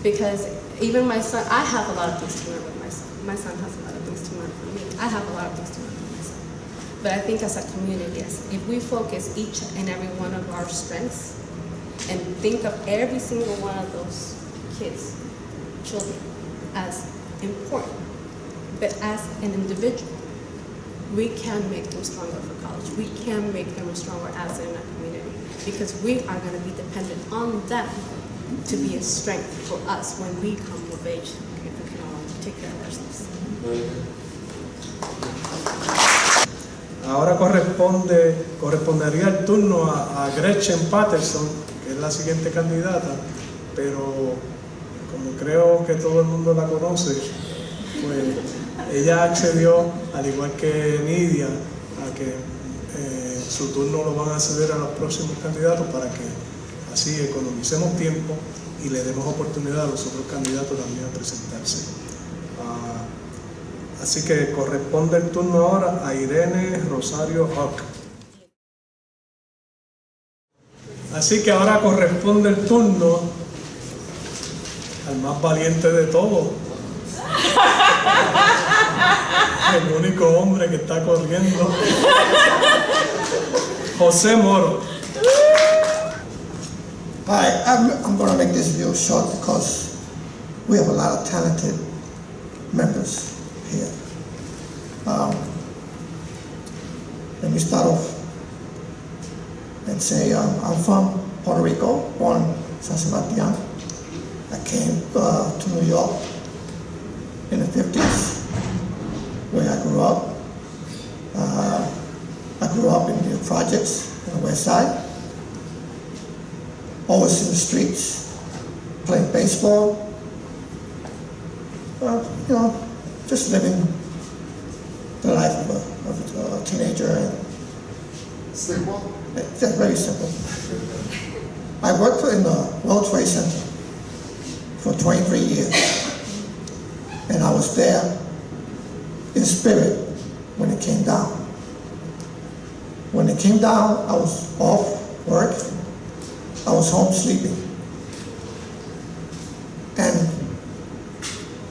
Speaker 2: Because even my son, I have a lot of things to learn with my son. My son has a lot of things to learn from me. I have a lot of things to learn from my son. But I think as a community, yes, if we focus each and every one of our strengths and think of every single one of those kids, children, as important, but as an individual, we can make them stronger for college. We can make them a stronger asset in our community because we are going to be dependent on them to be a strength for us when we come of age if we can all take care of ourselves.
Speaker 1: Ahora correspondería el turno a Gretchen Patterson, que es la siguiente candidata, pero como creo que todo el mundo la conoce, pues ella accedió, al igual que Nidia, a que su turno lo van a ceder a los próximos candidatos para que así economicemos tiempo y le demos oportunidad a los otros candidatos también a presentarse. Así que corresponde el turno ahora a Irene Rosario Hawk. Así que ahora corresponde el turno al más valiente de todos. El único hombre que está corriendo. José Moro.
Speaker 11: Hi, I'm going to make this video short because we have a lot of talented members here. Let me start off and say I'm from Puerto Rico, born in San Sebastian. I came to New York in the 50s, where I grew up. I grew up in the projects on the west side. Always in the streets, playing baseball, you know, just living the life of a teenager. And
Speaker 10: Simple?
Speaker 11: it's very simple. I worked in the World Trade Center for 23 years, and I was there in spirit when it came down. When it came down, I was off work. I was home sleeping. And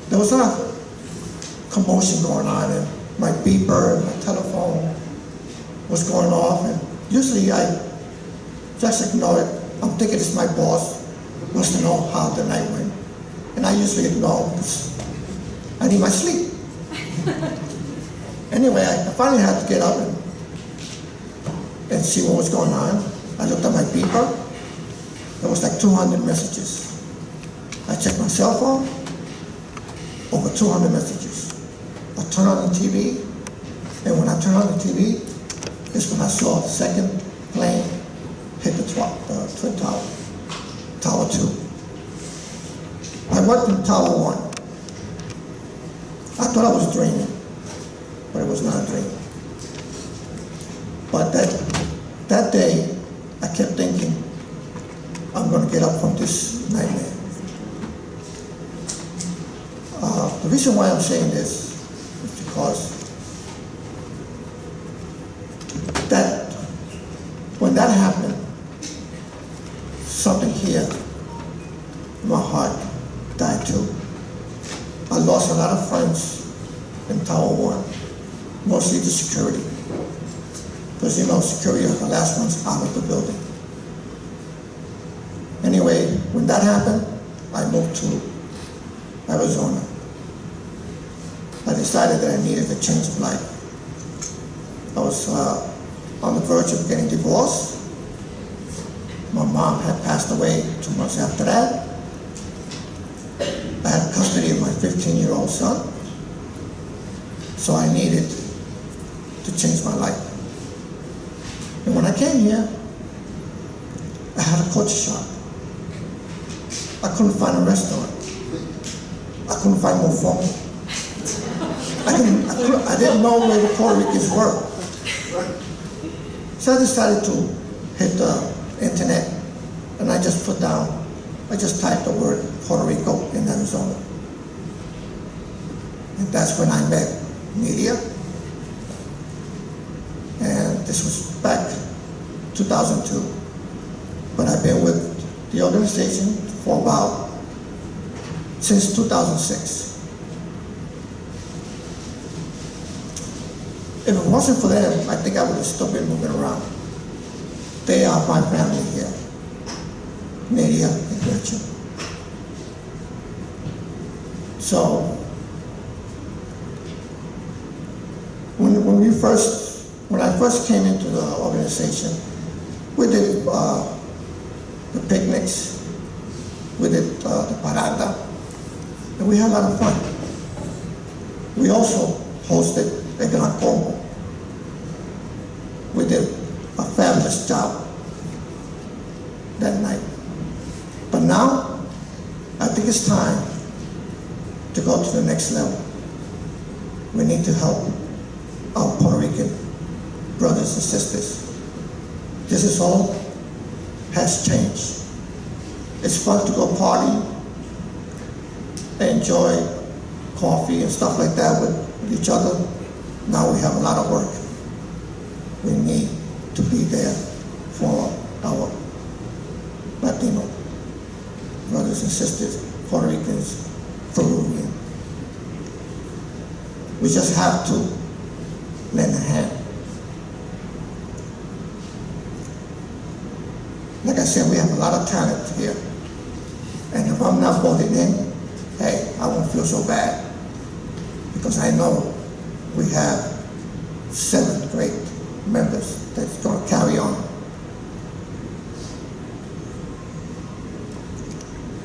Speaker 11: there was a commotion going on, and my beeper, my telephone was going off, and usually I just ignore it. I'm thinking it's my boss, wants to know how the night went. And I usually ignore because I need my sleep. Anyway, I finally had to get up and see what was going on. I looked at my beeper. There was like 200 messages. I checked my cell phone, over 200 messages. I turned on the TV, and when I turned on the TV, is when I saw the second plane hit the Twin Tower, Tower 2. I worked in Tower 1. I thought I was dreaming, but it was not a dream. But that day, I kept thinking, I'm going to get up from this nightmare. The reason why I'm saying this is because when that happened, something here in my heart died too. I lost a lot of friends in Tower 1, mostly the security. Because you know, security are the last ones out of the building. Anyway, when that happened, I moved to Arizona. I decided that I needed a change of life. I was on the verge of getting divorced. My mom had passed away 2 months after that. I had custody of my 15-year-old son. So I needed to change my life. And when I came here, I had a culture shock. I couldn't find a restaurant. I couldn't find more phone. I didn't know where the Puerto Ricans were. So I decided to hit the internet, and I just typed the word Puerto Rico in Arizona. And that's when I met Nidia. And this was back 2002. But I've been with the organization for since 2006. If it wasn't for them, I think I would have still been moving around. They are my family here, Nidia and Gretchen. So, when I first came into the organization, we did the picnics, we did the parada, and we had a lot of fun. We also hosted a Gran Combo. We did a fabulous job that night. But now, I think it's time to go to the next level. We need to help our Puerto Rican brothers and sisters. This is all has changed. It's fun to go party, enjoy coffee and stuff like that with each other. Now we have a lot of work. We need to be there for our Latino brothers and sisters, Puerto Ricans, Peruvian. We just have to lend a hand. Like I said, we have a lot of talent here. And if I'm not voted in, hey, I won't feel so bad. Because I know we have 7 great members that's going to carry on.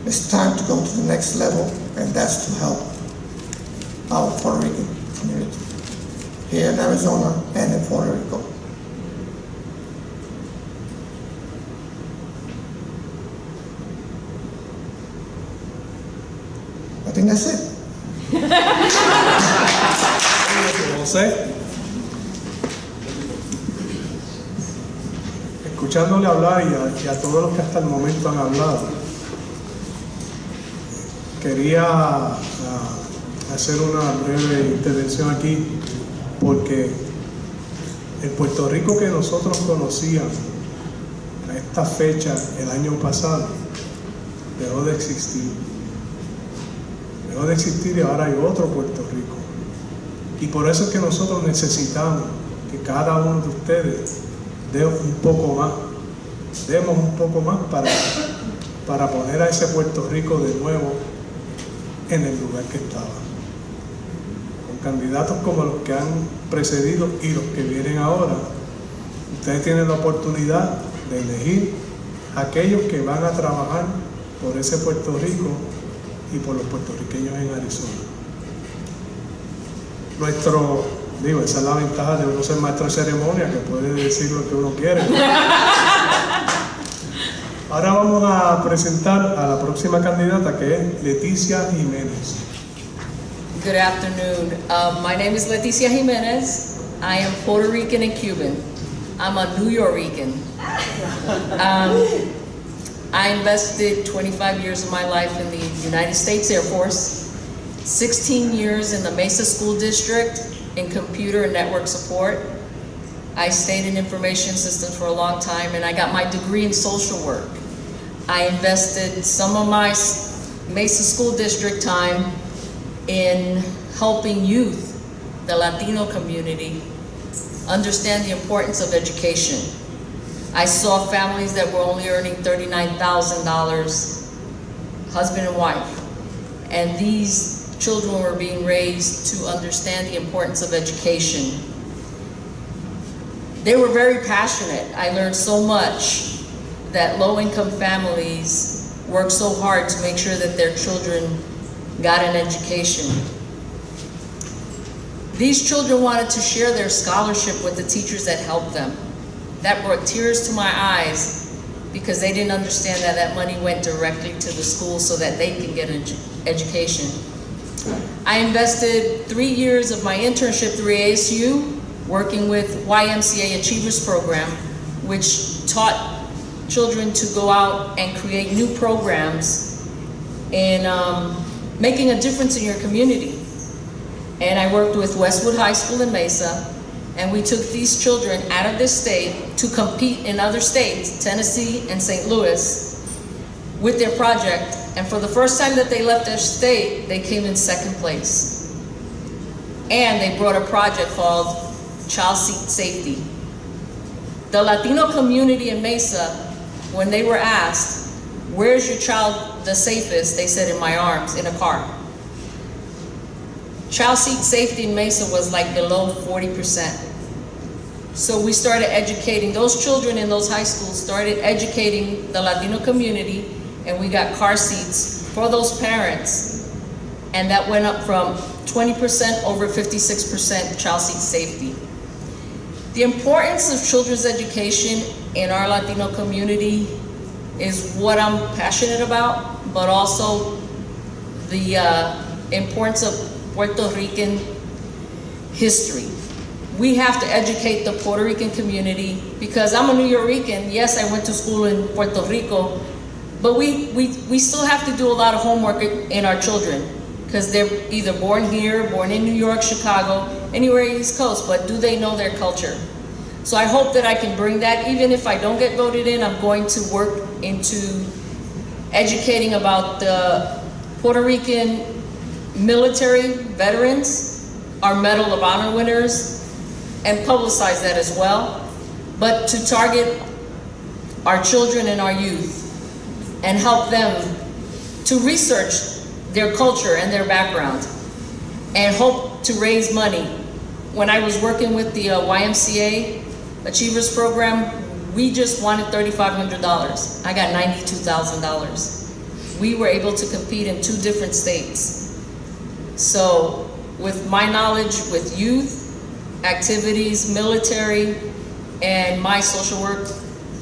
Speaker 11: It's time to go to the next level, and that's to help our Puerto Rican community here in Arizona and in Puerto Rico. I think that's it.
Speaker 1: José, escuchándole hablar y a todos los que hasta el momento han hablado, quería hacer una breve intervención aquí, porque el Puerto Rico que nosotros conocíamos a esta fecha el año pasado dejó de existir. Dejó de existir y ahora hay otro Puerto Rico. Y por eso es que nosotros necesitamos que cada uno de ustedes dé un poco más. Demos un poco más para poner a ese Puerto Rico de nuevo en el lugar que estaba. Con candidatos como los que han precedido y los que vienen ahora, ustedes tienen la oportunidad de elegir a aquellos que van a trabajar por ese Puerto Rico y por los puertorriqueños en Arizona. Esa es la ventaja de uno ser maestro de ceremonia, que puede decir lo que uno quiere. Ahora vamos a presentar a la próxima candidata, que es Leticia Jiménez.
Speaker 12: Good afternoon. My name is Leticia Jiménez. I am Puerto Rican and Cuban. I'm a New Yorican. I invested 25 years of my life in the United States Air Force, 16 years in the Mesa School District in computer and network support. I stayed in information systems for a long time, and I got my degree in social work. I invested some of my Mesa School District time in helping youth, the Latino community, understand the importance of education. I saw families that were only earning $39,000, husband and wife, and these children were being raised to understand the importance of education. They were very passionate. I learned so much that low-income families work so hard to make sure that their children got an education. These children wanted to share their scholarship with the teachers that helped them. That brought tears to my eyes, because they didn't understand that that money went directly to the school so that they can get an education. I invested 3 years of my internship through ASU working with YMCA Achievers Program, which taught children to go out and create new programs and making a difference in your community. And I worked with Westwood High School in Mesa, and we took these children out of this state to compete in other states, Tennessee and St. Louis, with their project. And for the first time that they left their state, they came in 2nd place. And they brought a project called Child Seat Safety. The Latino community in Mesa, when they were asked, where's your child the safest? They said, in my arms, in a car. Child seat safety in Mesa was like below 40%. So we started educating, those children in those high schools started educating the Latino community, and we got car seats for those parents. And that went up from 20% over 56% child seat safety. The importance of children's education in our Latino community is what I'm passionate about, but also the importance of Puerto Rican history. We have to educate the Puerto Rican community, because I'm a New Yorican. Yes, I went to school in Puerto Rico, but we still have to do a lot of homework in our children, because they're either born here, born in New York, Chicago, anywhere East Coast, but do they know their culture? So I hope that I can bring that. Even if I don't get voted in, I'm going to work into educating about the Puerto Rican military veterans, our Medal of Honor winners, and publicize that as well. But to target our children and our youth and help them to research their culture and their background, and hope to raise money. When I was working with the YMCA Achievers Program, we just wanted $3,500. I got $92,000. We were able to compete in 2 different states. So with my knowledge with youth, activities, military, and my social work,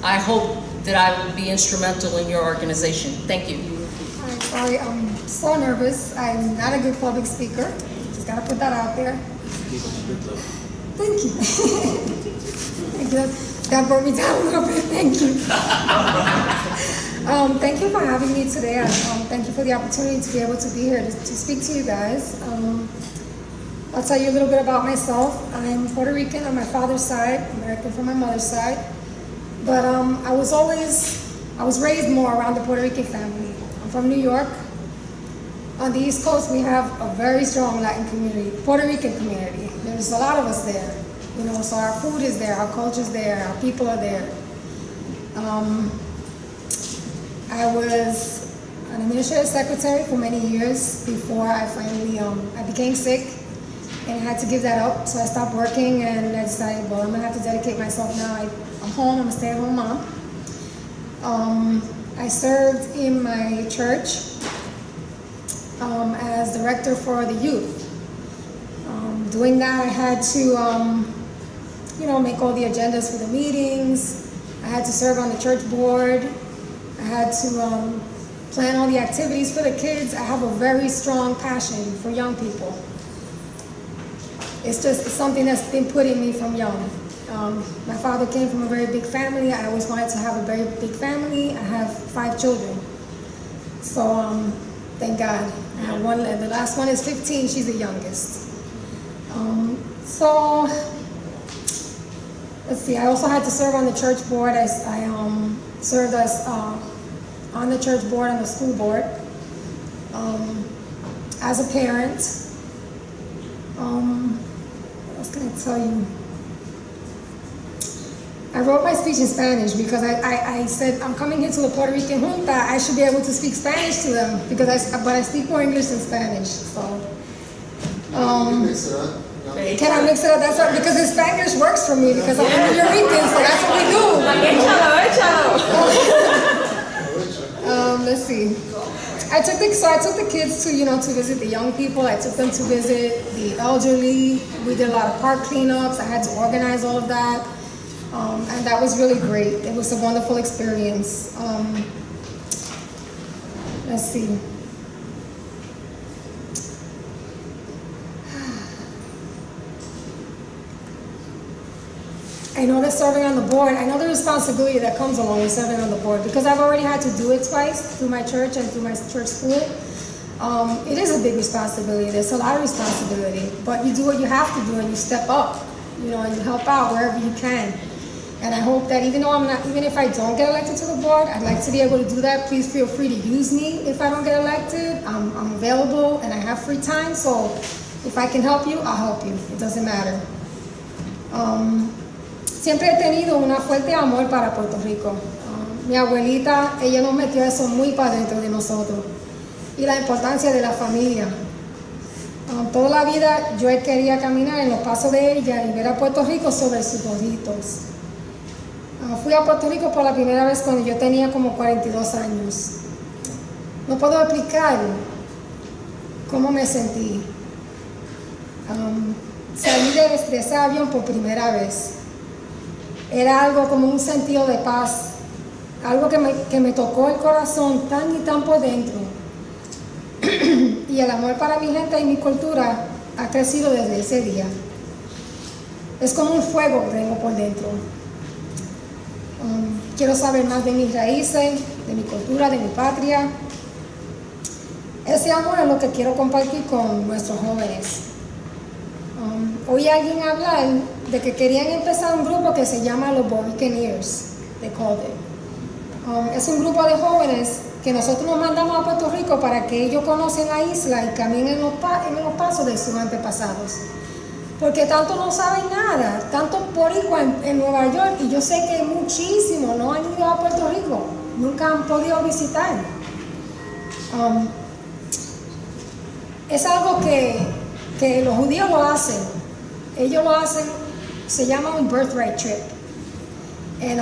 Speaker 12: I hope that I will be instrumental in your organization. Thank you.
Speaker 13: I'm sorry, I'm so nervous. I'm not a good public speaker. Just gotta put that out there. Thank you. Thank you. That brought me down a little bit. Thank you. Thank you for having me today. Thank you for the opportunity to be able to be here to speak to you guys. I'll tell you a little bit about myself. I'm Puerto Rican on my father's side, American from my mother's side. But I was raised more around the Puerto Rican family. I'm from New York. On the East Coast, we have a very strong Latin community, Puerto Rican community. There's a lot of us there, you know, so our food is there, our culture's there, our people are there. I was an administrative secretary for many years before I finally, I became sick and I had to give that up. So I stopped working and I decided, well, I'm gonna have to dedicate myself now. I'm home, I'm a stay-at-home mom. I served in my church as director for the youth. Doing that, I had to, you know, make all the agendas for the meetings. I had to serve on the church board. I had to plan all the activities for the kids. I have a very strong passion for young people. It's something that's been put in me from young. My father came from a very big family. I always wanted to have a very big family. I have 5 children. So thank God. I have one, the last one is 15, she's the youngest. So let's see, I also had to serve on the church board. I served as on the church board, on the school board, as a parent. What else can I tell you? I wrote my speech in Spanish because I said, I'm coming here to the Puerto Rican junta, I should be able to speak Spanish to them, because but I speak more English than Spanish, so. Can I mix it up? That's right, because the Spanish works for me, because I'm a New Yorican, so that's what we do. Let's see. I took the kids to, you know, to visit the young people. I took them to visit the elderly. We did a lot of park cleanups. I had to organize all of that. And that was really great. It was a wonderful experience. Let's see. I know that serving on the board, I know the responsibility that comes along with serving on the board, because I've already had to do it twice through my church and through my church school. It is a big responsibility. There's a lot of responsibility, but you do what you have to do and you step up, you know, and you help out wherever you can. And I hope that even if I don't get elected to the board, I'd like to be able to do that. Please feel free to use me if I don't get elected. I'm available and I have free time, so if I can help you, I'll help you. It doesn't matter. Siempre he tenido una fuerte amor para Puerto Rico. Mi abuelita, ella nos metió eso muy para dentro de nosotros. Y la importancia de la familia. Toda la vida yo quería caminar en los pasos de ella y ver a Puerto Rico sobre sus ojitos. Fui a Puerto Rico por la primera vez cuando yo tenía como 42 años. No puedo explicar cómo me sentí. Salí de ese avión por primera vez. Era algo como un sentido de paz, algo que me tocó el corazón tan y tan por dentro. Y el amor para mi gente y mi cultura ha crecido desde ese día. Es como un fuego que tengo por dentro. Quiero saber más de mis raíces, de mi cultura, de mi patria. Ese amor es lo que quiero compartir con nuestros jóvenes. Oí a alguien hablar de que querían empezar un grupo que se llama los Buccaneers, they called it. Es un grupo de jóvenes que nosotros nos mandamos a Puerto Rico para que ellos conozcan la isla y caminen en los pasos de sus antepasados. Porque tanto no saben nada, tanto boricua en Nueva York, y yo sé que muchísimos no han ido a Puerto Rico, nunca han podido visitar. Es algo que los judíos lo hacen. Ellos lo hacen, se llama un birthright trip. And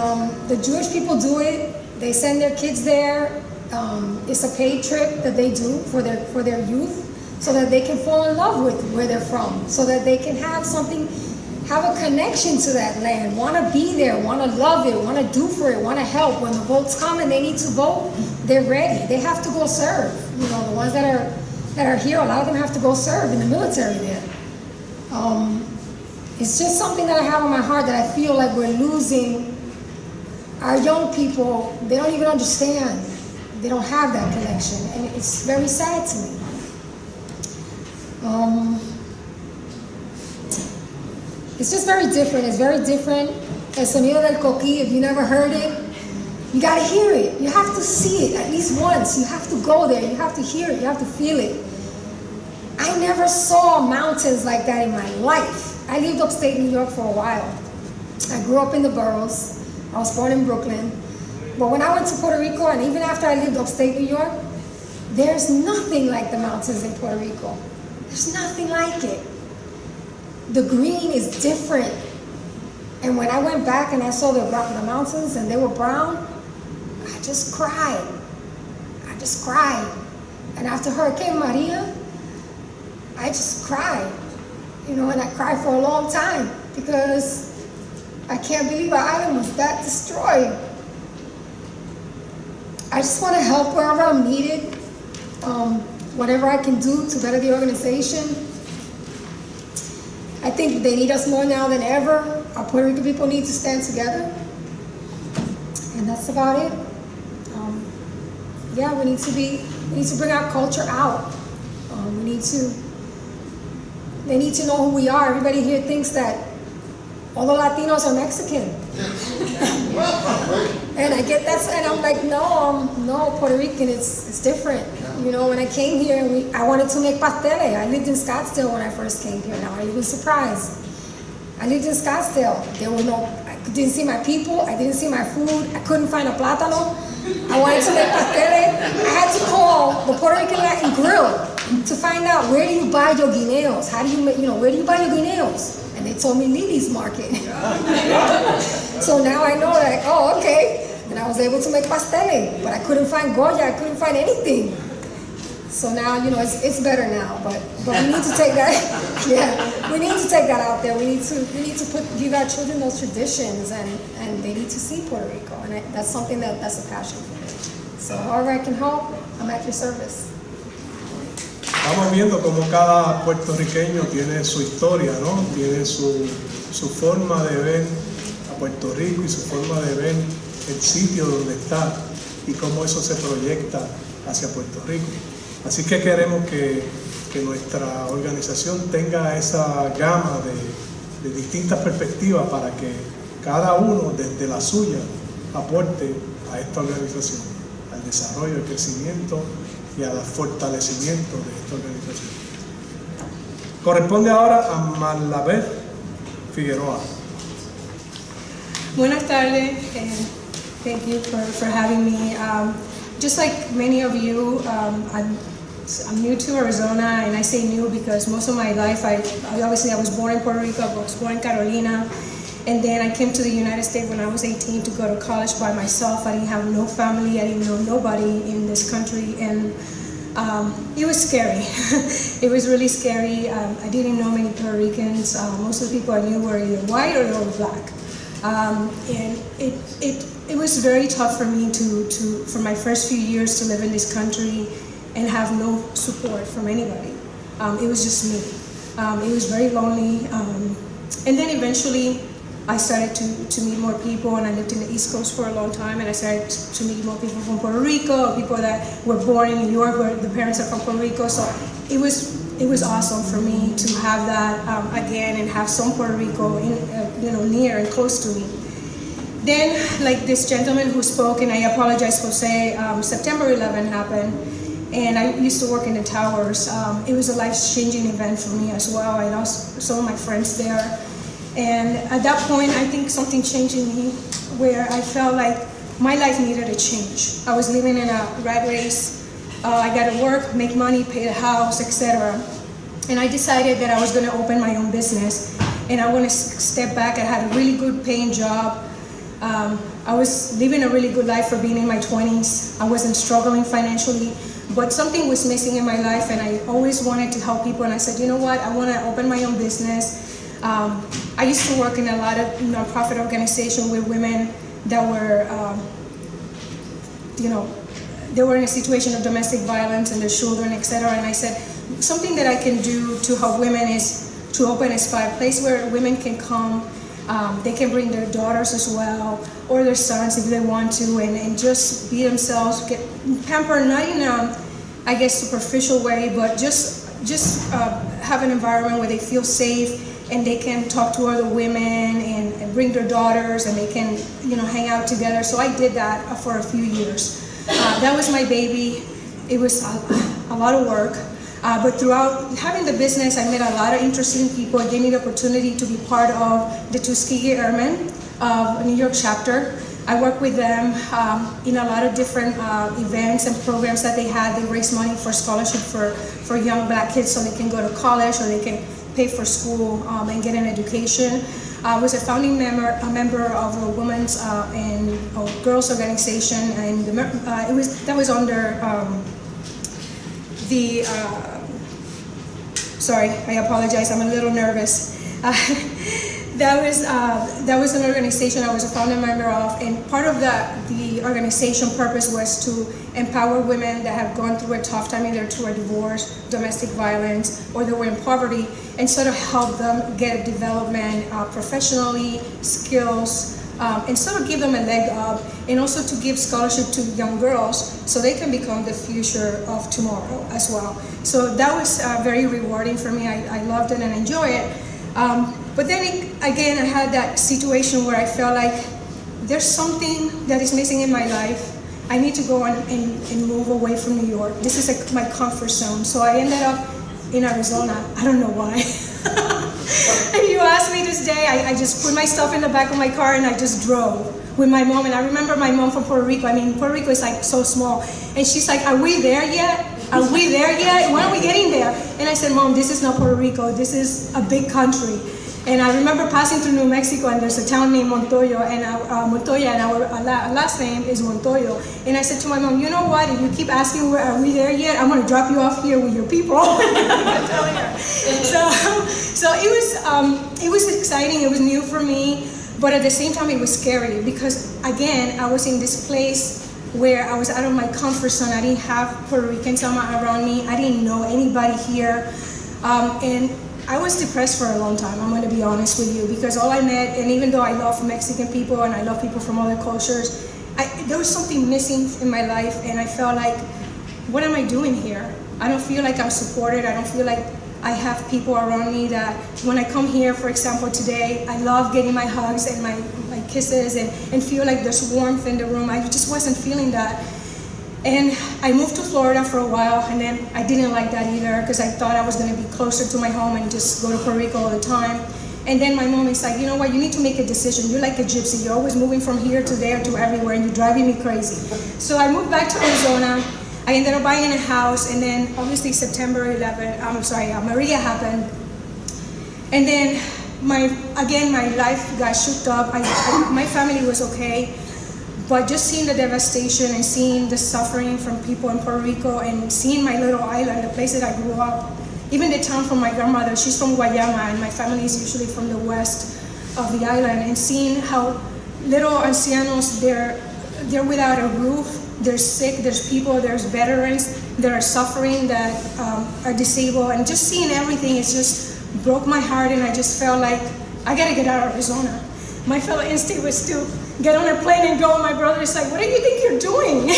Speaker 13: the Jewish people do it. They send their kids there. It's a paid trip that they do for their youth, so that they can fall in love with where they're from, so that they can have a connection to that land, want to be there, want to love it, want to do for it, want to help. When the votes come and they need to vote, they're ready. They have to go serve. You know, the ones that are here, a lot of them have to go serve in the military there. It's just something that I have on my heart, that I feel like we're losing our young people. They don't even understand. They don't have that connection, and it's very sad to me. It's just very different. It's very different. El sonido del coquí, if you never heard it, you gotta hear it. You have to see it at least once. You have to go there. You have to hear it. You have to feel it. I never saw mountains like that in my life. I lived upstate New York for a while. I grew up in the boroughs. I was born in Brooklyn. But when I went to Puerto Rico, and even after I lived upstate New York, there's nothing like the mountains in Puerto Rico. There's nothing like it. The green is different. And when I went back and I saw the mountains and they were brown, I just cried. I just cried. And after Hurricane Maria, I just cried. You know, and I cried for a long time because I can't believe our island was that destroyed. I just want to help wherever I'm needed, whatever I can do to better the organization. I think they need us more now than ever. Our Puerto Rican people need to stand together. And that's about it. Yeah, we need to bring our culture out. They need to know who we are. Everybody here thinks that all the Latinos are Mexican. And I get that, and I'm like, no, Puerto Rican, it's different. You know, when I came here, I wanted to make pasteles. I lived in Scottsdale when I first came here. Now, are you surprised? I lived in Scottsdale. I didn't see my people. I didn't see my food. I couldn't find a plátano. I wanted to make pasteles. I had to call the Puerto Rican Latin Grill to find out, where do you buy your guineos? How do you make, where do you buy your guineos? And they told me Lily's Market. So now I know, like, oh, okay. And I was able to make pasteles, but I couldn't find Goya. I couldn't find anything. So now, it's better now, but we need to take that, yeah, we need to take that out there. We need to give our children those traditions, and they need to see Puerto Rico, and that's something that's a passion for me. So however I can help, I'm at your service.
Speaker 1: Vamos viendo cómo cada puertorriqueño tiene su historia, ¿no? Tiene su forma de ver Puerto Rico y su forma de ver el sitio donde está y cómo eso se proyecta hacia Puerto Rico. Así que queremos que nuestra organización tenga esa gama de distintas perspectivas para que cada uno desde la suya aporte a esta organización, al desarrollo, al crecimiento y al fortalecimiento de esta organización. Corresponde ahora a Marlabeth Figueroa.
Speaker 13: Buenas tardes, and thank you for having me. Just like many of you, I'm new to Arizona, and I say new because most of my life, I was born in Puerto Rico, I was born in Carolina, and then I came to the United States when I was 18 to go to college by myself. I didn't have no family, I didn't know nobody in this country, and it was scary. It was really scary. I didn't know many Puerto Ricans. Most of the people I knew were either white or they were black. And it was very tough for me for my first few years to live in this country and have no support from anybody. It was just me. It was very lonely. And then eventually I started to meet more people, and I lived in the East Coast for a long time, and I started to meet more people from Puerto Rico, people that were born in New York where the parents are from Puerto Rico. So it was awesome for me to have that again and have some Puerto Rico near and close to me. Then, like this gentleman who spoke, and I apologize, Jose, September 11 happened, and I used to work in the towers. It was a life-changing event for me as well. I lost some of my friends there. And at that point, I think something changed in me where I felt like my life needed a change. I was living in a rat race. I got to work, make money, pay the house, etc. And I decided that I was going to open my own business. And I want to step back. I had a really good paying job. I was living a really good life for being in my 20s. I wasn't struggling financially, but something was missing in my life, and I always wanted to help people. And I said, you know what, I want to open my own business. I used to work in a lot of nonprofit organizations with women that were, they were in a situation of domestic violence and their children, etc. And I said, something that I can do to help women is to open a place where women can come. They can bring their daughters as well, or their sons if they want to, and just be themselves, get pampered, not in a, I guess, superficial way, but just have an environment where they feel safe and they can talk to other women and bring their daughters, and they can, hang out together. So I did that for a few years. That was my baby. It was a lot of work. But throughout having the business, I met a lot of interesting people. It gave me the opportunity to be part of the Tuskegee Airmen New York chapter. I worked with them in a lot of different events and programs that they had. They raised money for scholarship for young black kids so they can go to college or they can pay for school and get an education. I was a founding member of a women's and girls organization, and that was under sorry, I apologize, I'm a little nervous. That was an organization I was a founding member of, and part of the organization purpose was to empower women that have gone through a tough time, either through a divorce, domestic violence, or they were in poverty, and sort of help them get development professionally, skills, and sort of give them a leg up, and also to give scholarship to young girls so they can become the future of tomorrow as well. So that was very rewarding for me. I loved it and enjoyed it. But then again, I had that situation where I felt like there's something that is missing in my life. I need to go on and move away from New York. This is my comfort zone. So I ended up in Arizona. I don't know why. If you ask me this day, I just put my stuff in the back of my car and I just drove with my mom. And I remember my mom from Puerto Rico. I mean, Puerto Rico is like so small. And she's like, are we there yet? Are we there yet? When are we getting there? And I said, Mom, this is not Puerto Rico. This is a big country. And I remember passing through New Mexico, and there's a town named Montoya, and our last name is Montoyo. And I said to my mom, you know what? If you keep asking, are we there yet? I'm going to drop you off here with your people. So it was exciting. It was new for me, but at the same time, it was scary because again, I was in this place where I was out of my comfort zone. I didn't have Puerto Ricans around me. I didn't know anybody here, and I was depressed for a long time, I'm gonna be honest with you, because all I met, and even though I love Mexican people and I love people from other cultures, there was something missing in my life, and I felt like, what am I doing here? I don't feel like I'm supported, I don't feel like I have people around me that when I come here, for example, today, I love getting my hugs and my kisses and feel like there's warmth in the room. I just wasn't feeling that. And I moved to Florida for a while, and then I didn't like that either because I thought I was going to be closer to my home and just go to Puerto Rico all the time. And then my mom is like, you know what, you need to make a decision. You're like a gypsy. You're always moving from here to there to everywhere, and you're driving me crazy. So I moved back to Arizona. I ended up buying a house, and then obviously September 11, Maria happened. And then my life got shook up. My family was okay. But just seeing the devastation and seeing the suffering from people in Puerto Rico and seeing my little island, the place that I grew up, even the town from my grandmother, she's from Guayama, and my family is usually from the west of the island, and seeing how little ancianos, they're without a roof, they're sick, there's people, there's veterans that are suffering, that are disabled, and just seeing everything, it just broke my heart, and I just felt like, I gotta get out of Arizona. My fellow instinct was to get on a plane and go, and my brother is like, what do you think you're doing?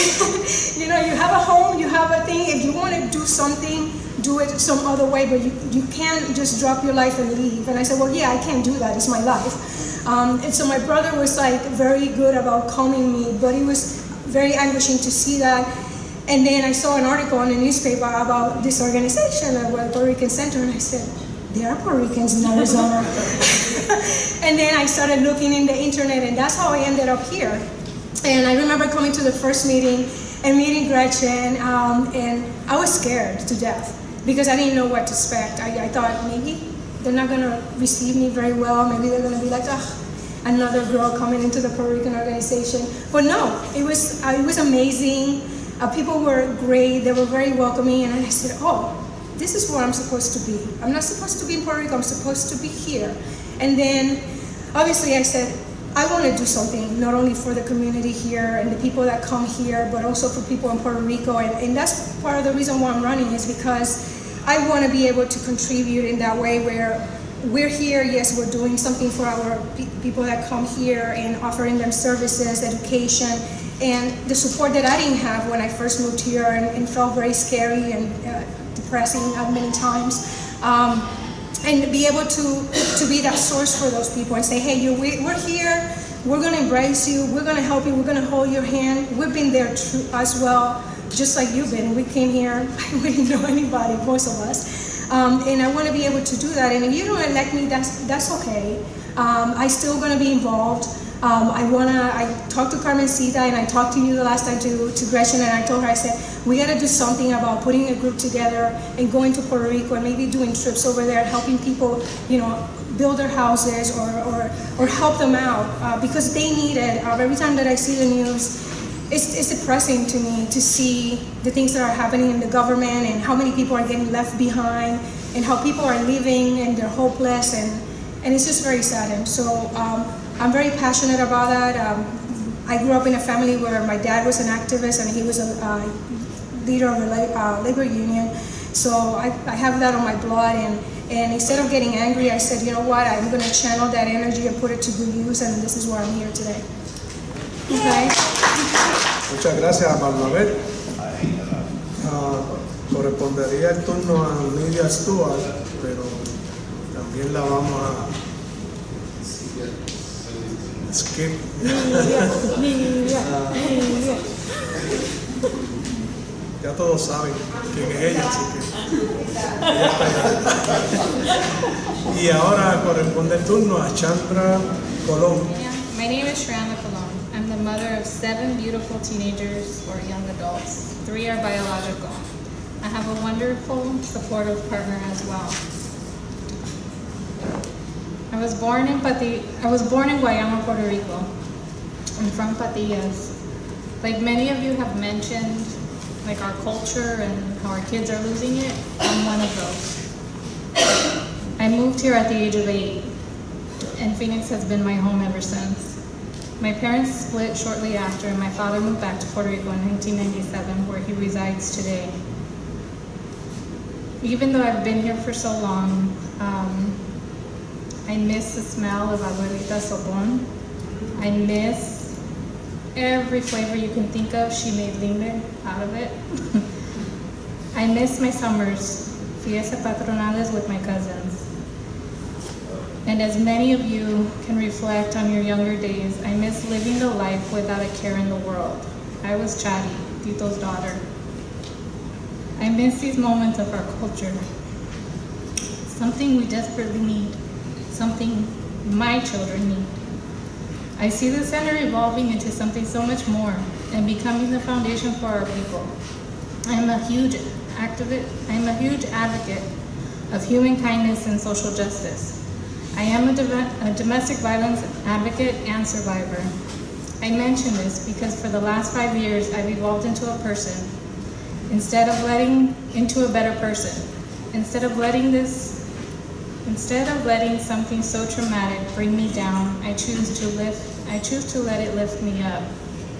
Speaker 13: You know, you have a home, you have a thing, if you want to do something, do it some other way, but you can't just drop your life and leave. And I said, well, yeah, I can't do that, it's my life. And so my brother was like very good about calming me, but it was very anguishing to see that. And then I saw an article in the newspaper about this organization, the Puerto Rican Center, and I said, there are Puerto Ricans in Arizona. And then I started looking in the internet, and that's how I ended up here. And I remember coming to the first meeting and meeting Gretchen, and I was scared to death because I didn't know what to expect. I thought maybe they're not gonna receive me very well, maybe they're gonna be like, another girl coming into the Puerto Rican organization. But no, it was amazing. People were great, they were very welcoming, and I said, oh, this is where I'm supposed to be. I'm not supposed to be in Puerto Rico, I'm supposed to be here. And then, obviously I said, I want to do something, not only for the community here and the people that come here, but also for people in Puerto Rico. And that's part of the reason why I'm running, is because I want to be able to contribute in that way where we're here, yes, we're doing something for our people that come here and offering them services, education, and the support that I didn't have when I first moved here and felt very scary and depressing many times. And be able to be that source for those people and say, hey, we're here, we're going to embrace you, we're going to help you, we're going to hold your hand. We've been there as well, just like you've been. We came here, we didn't know anybody, most of us. And I want to be able to do that. And if you don't elect me, that's okay. I'm still going to be involved. I talked to Carmencita, and I talked to you the last time to Gretchen, and I told her, I said, we got to do something about putting a group together and going to Puerto Rico and maybe doing trips over there, helping people, you know, build their houses or help them out because they need it. Every time that I see the news, it's depressing to me to see the things that are happening in the government and how many people are getting left behind and how people are living and they're hopeless, and it's just very sad. And so I'm very passionate about that. I grew up in a family where my dad was an activist and he was a leader of a labor union. So I have that on my blood, and instead of getting angry, I said, you know what, I'm going to channel that energy and put it to good use, and this is why I'm here today. Okay.
Speaker 1: Muchas gracias, Bernabé. Correspondería el turno a Lidia Stuart, pero también la vamos a skip. Ya todos saben quién es ella, así que ella está allá. Y ahora corresponde el turno a Chandra Colón.
Speaker 14: My name is Shreya Colón. I'm the mother of 7 beautiful teenagers or young adults. 3 are biological. I have a wonderful, supportive partner as well. I was born in Guayama, Puerto Rico. I'm from Patillas. Like many of you have mentioned, like our culture and how our kids are losing it, I'm one of those. I moved here at the age of 8, and Phoenix has been my home ever since. My parents split shortly after, and my father moved back to Puerto Rico in 1997, where he resides today. Even though I've been here for so long, I miss the smell of Abuelita Sopon. I miss every flavor you can think of. She made lime out of it. I miss my summers, fiesta patronales with my cousins. And as many of you can reflect on your younger days, I miss living the life without a care in the world. I was Chari, Tito's daughter. I miss these moments of our culture. Something we desperately need. Something my children need. I see the center evolving into something so much more and becoming the foundation for our people. I am a huge advocate of human kindness and social justice. I am a domestic violence advocate and survivor. I mention this because for the last 5 years, I've evolved into a person. Instead of letting something so traumatic bring me down, I choose to let it lift me up,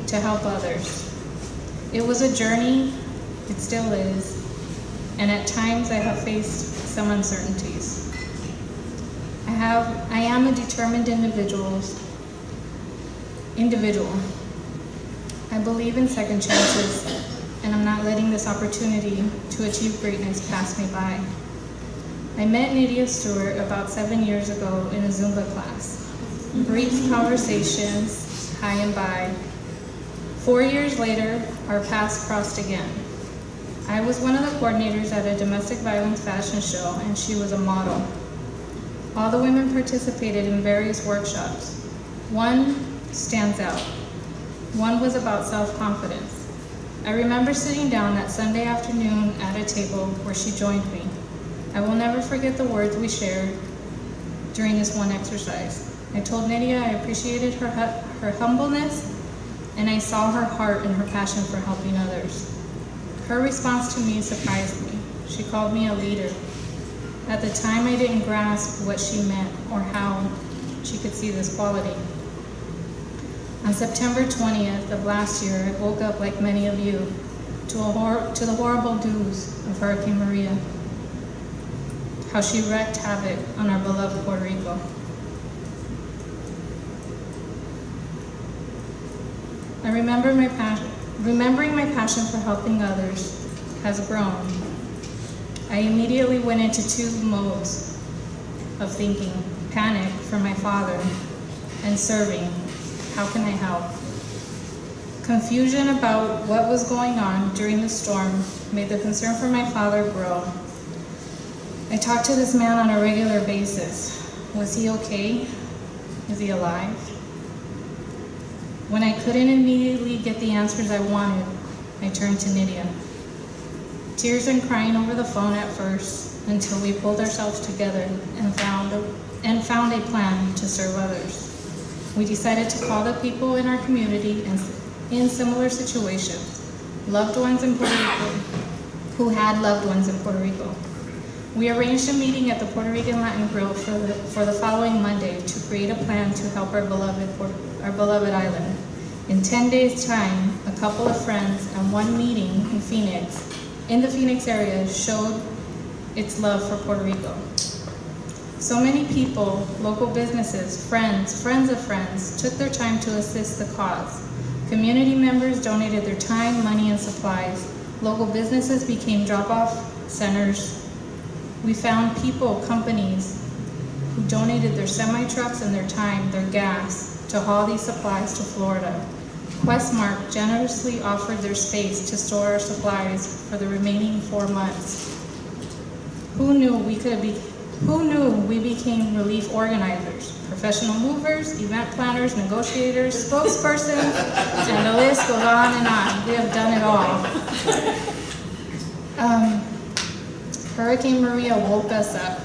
Speaker 14: to help others. It was a journey, it still is, and at times I have faced some uncertainties. I am a determined individual. I believe in second chances, and I'm not letting this opportunity to achieve greatness pass me by. I met Nydia Stewart about 7 years ago in a Zumba class. Brief conversations, hi and bye. 4 years later, our paths crossed again. I was one of the coordinators at a domestic violence fashion show, and she was a model. All the women participated in various workshops. One stands out. One was about self-confidence. I remember sitting down that Sunday afternoon at a table where she joined me. I will never forget the words we shared during this one exercise. I told Nydia I appreciated her humbleness, and I saw her heart and her passion for helping others. Her response to me surprised me. She called me a leader. At the time, I didn't grasp what she meant or how she could see this quality. On September 20th of last year, I woke up like many of you to the horrible news of Hurricane Maria, how she wreaked havoc on our beloved Puerto Rico. Remembering my passion for helping others has grown. I immediately went into two modes of thinking: panic for my father and serving. How can I help? Confusion about what was going on during the storm made the concern for my father grow. I talked to this man on a regular basis. Was he okay? Is he alive? When I couldn't immediately get the answers I wanted, I turned to Nydia. Tears and crying over the phone at first, until we pulled ourselves together and found a plan to serve others. We decided to call the people in our community in similar situations, loved ones in Puerto Rico, who had loved ones in Puerto Rico. We arranged a meeting at the Puerto Rican Latin Grill for the following Monday to create a plan to help our beloved island. In 10 days' time, a couple of friends and one meeting in the Phoenix area showed its love for Puerto Rico. So many people, local businesses, friends of friends, took their time to assist the cause. Community members donated their time, money, and supplies. Local businesses became drop-off centers. We found people, companies, who donated their semi-trucks and their time, their gas, to haul these supplies to Florida. Questmark generously offered their space to store our supplies for the remaining 4 months. Who knew we became relief organizers, professional movers, event planners, negotiators, spokespersons, and the list goes on and on. We have done it all. Hurricane Maria woke us up.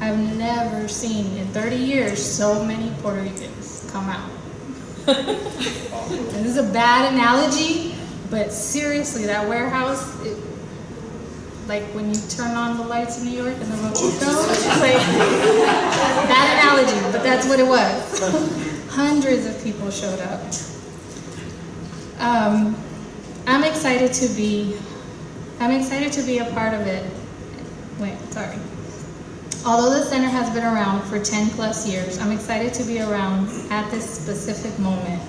Speaker 14: I've never seen in 30 years so many Puerto Ricans come out. This is a bad analogy, but seriously, that warehouse, like when you turn on the lights in New York and the Rococo, like bad analogy, but that's what it was. Hundreds of people showed up. I'm excited to be a part of it, Although the center has been around for 10 plus years, I'm excited to be around at this specific moment.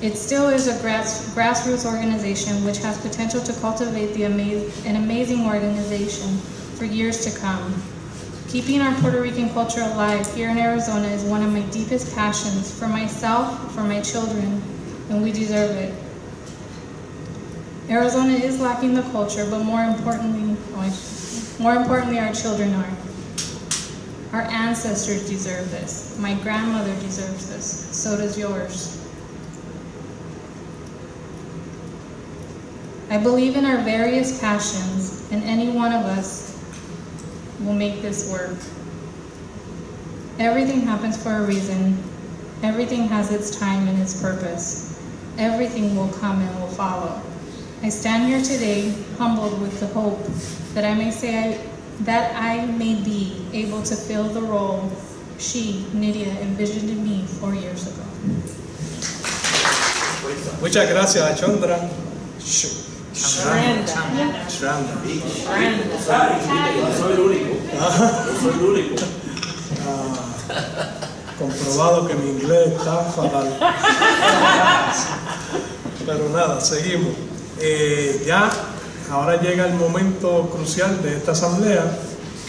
Speaker 14: It still is a grassroots organization which has potential to cultivate an amazing organization for years to come. Keeping our Puerto Rican culture alive here in Arizona is one of my deepest passions for myself, for my children, and we deserve it. Arizona is lacking the culture, but more importantly, our children are. Our ancestors deserve this. My grandmother deserves this. So does yours. I believe in our various passions, and any one of us will make this work. Everything happens for a reason. Everything has its time and its purpose. Everything will come and will follow. I stand here today humbled with the hope that I may be able to fill the role she, Nydia, envisioned in me 4 years ago.
Speaker 1: Muchas gracias, Chandra. Comprobado que mi inglés está fatal. Pero nada, seguimos. Ya ahora llega el momento crucial de esta asamblea,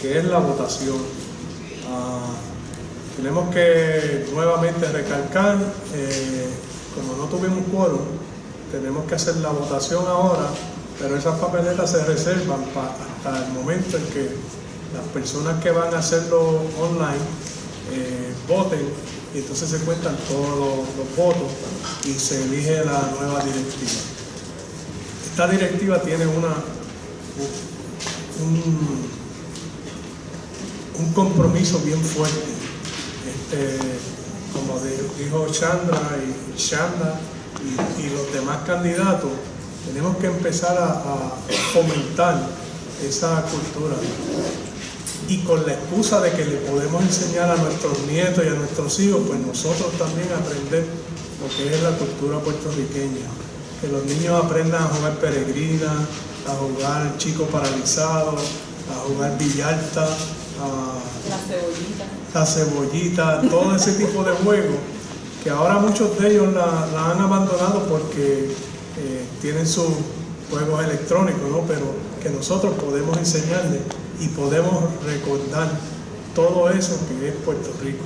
Speaker 1: que es la votación. Tenemos que nuevamente recalcar, como no tuvimos quórum, tenemos que hacer la votación ahora, pero esas papeletas se reservan hasta el momento en que las personas que van a hacerlo online voten, y entonces se cuentan todos los votos y se elige la nueva directiva. Esta directiva tiene un compromiso bien fuerte. Como dijo Chandra y Shanda y los demás candidatos, tenemos que empezar a fomentar esa cultura. Y con la excusa de que le podemos enseñar a nuestros nietos y a nuestros hijos, pues nosotros también aprender lo que es la cultura puertorriqueña. Que los niños aprendan a jugar peregrina, a jugar chico paralizado, a jugar billarta, la cebollita, todo ese tipo de juegos, que ahora muchos de ellos la han abandonado porque tienen sus juegos electrónicos, ¿no? Pero que nosotros podemos enseñarles y podemos recordar todo eso que es Puerto Rico.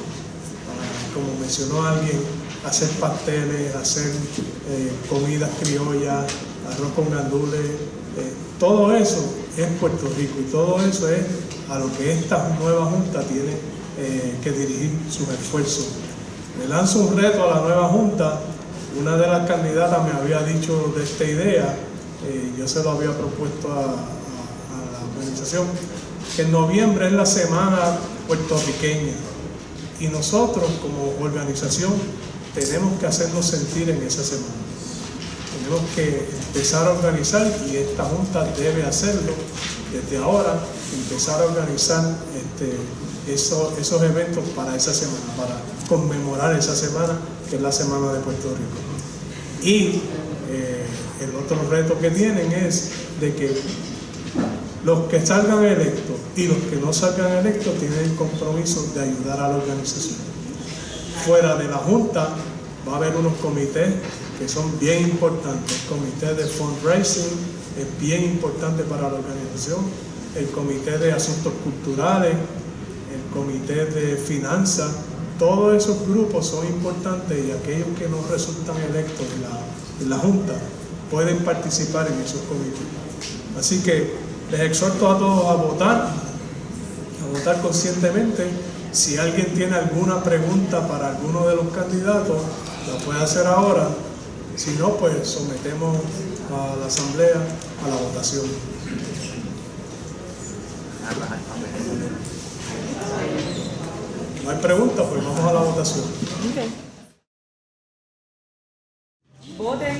Speaker 1: Como mencionó alguien, hacer pasteles, hacer comidas criollas, arroz con gandules, todo eso es Puerto Rico y todo eso es a lo que esta nueva Junta tiene que dirigir sus esfuerzos. Le lanzo un reto a la nueva Junta. Una de las candidatas me había dicho de esta idea, yo se lo había propuesto a la organización, que en noviembre es la semana puertorriqueña y nosotros como organización tenemos que hacernos sentir en esa semana. Tenemos que empezar a organizar, y esta Junta debe hacerlo desde ahora, empezar a organizar esos eventos para esa semana, para conmemorar esa semana, que es la Semana de Puerto Rico. Y el otro reto que tienen es de que los que salgan electos y los que no salgan electos tienen el compromiso de ayudar a la organización. Fuera de la Junta va a haber unos comités que son bien importantes. El comité de fundraising es bien importante para la organización, el comité de asuntos culturales, el comité de finanzas, todos esos grupos son importantes, y aquellos que no resultan electos en la Junta pueden participar en esos comités. Así que les exhorto a todos a votar conscientemente. Si alguien tiene alguna pregunta para alguno de los candidatos, la puede hacer ahora. Si no, pues sometemos a la asamblea a la votación. No hay preguntas, pues vamos a la votación.
Speaker 5: Voten.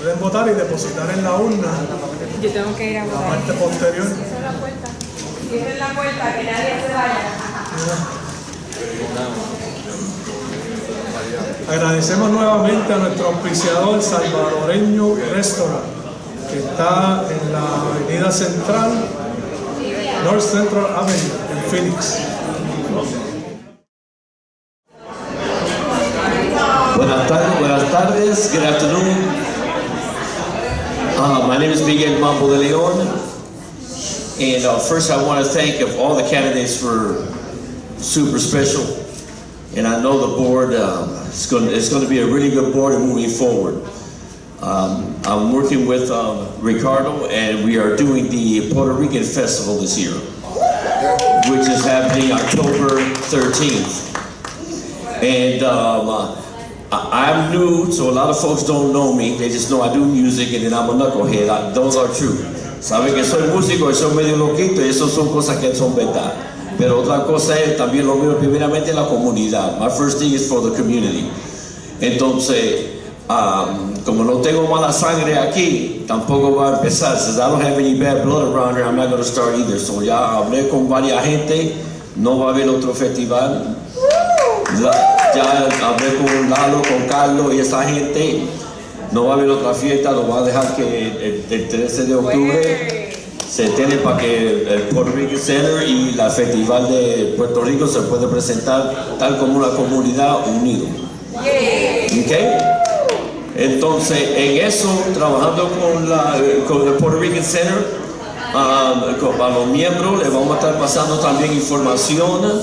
Speaker 1: Pueden votar y depositar en la urna.
Speaker 5: Yo tengo que ir a votar.
Speaker 1: La parte posterior.
Speaker 5: Cierren la puerta. Cierren la puerta, que nadie se vaya.
Speaker 1: Agradecemos nuevamente a nuestro auspiciador Salvadoreño Restaurant, que está en la avenida central North Central Avenue en Phoenix.
Speaker 15: Buenas tardes, good afternoon. My name is Miguel Mambo de Leon, and first I want to thank all the candidates for super special, and I know the board, it's going to be a really good board and moving forward. I'm working with Ricardo, and we are doing the Puerto Rican Festival this year, which is happening October 13th. And I'm new, so a lot of folks don't know me. They just know I do music and then I'm a knucklehead. Those are true. Saben que soy músico y soy medio loquito y eso son cosas que son verdad. Pero otra cosa es también lo mío primeramente la comunidad. My first thing is for the community. Entonces, como no tengo mala sangre aquí, tampoco va a empezar. Since I don't have any bad blood around here, I'm not going to start either. So ya hablé con varias gente, no va a haber otro festival. Ya hablé con Lalo, con Carlos y esa gente, no va a haber otra fiesta, lo va a dejar que el 13 de octubre se tiene para que el Puerto Rican Center y la Festival de Puerto Rico se puede presentar tal como una comunidad unida. ¿Okay? Entonces, en eso, trabajando con el Puerto Rican Center, a los miembros les vamos a estar pasando también información.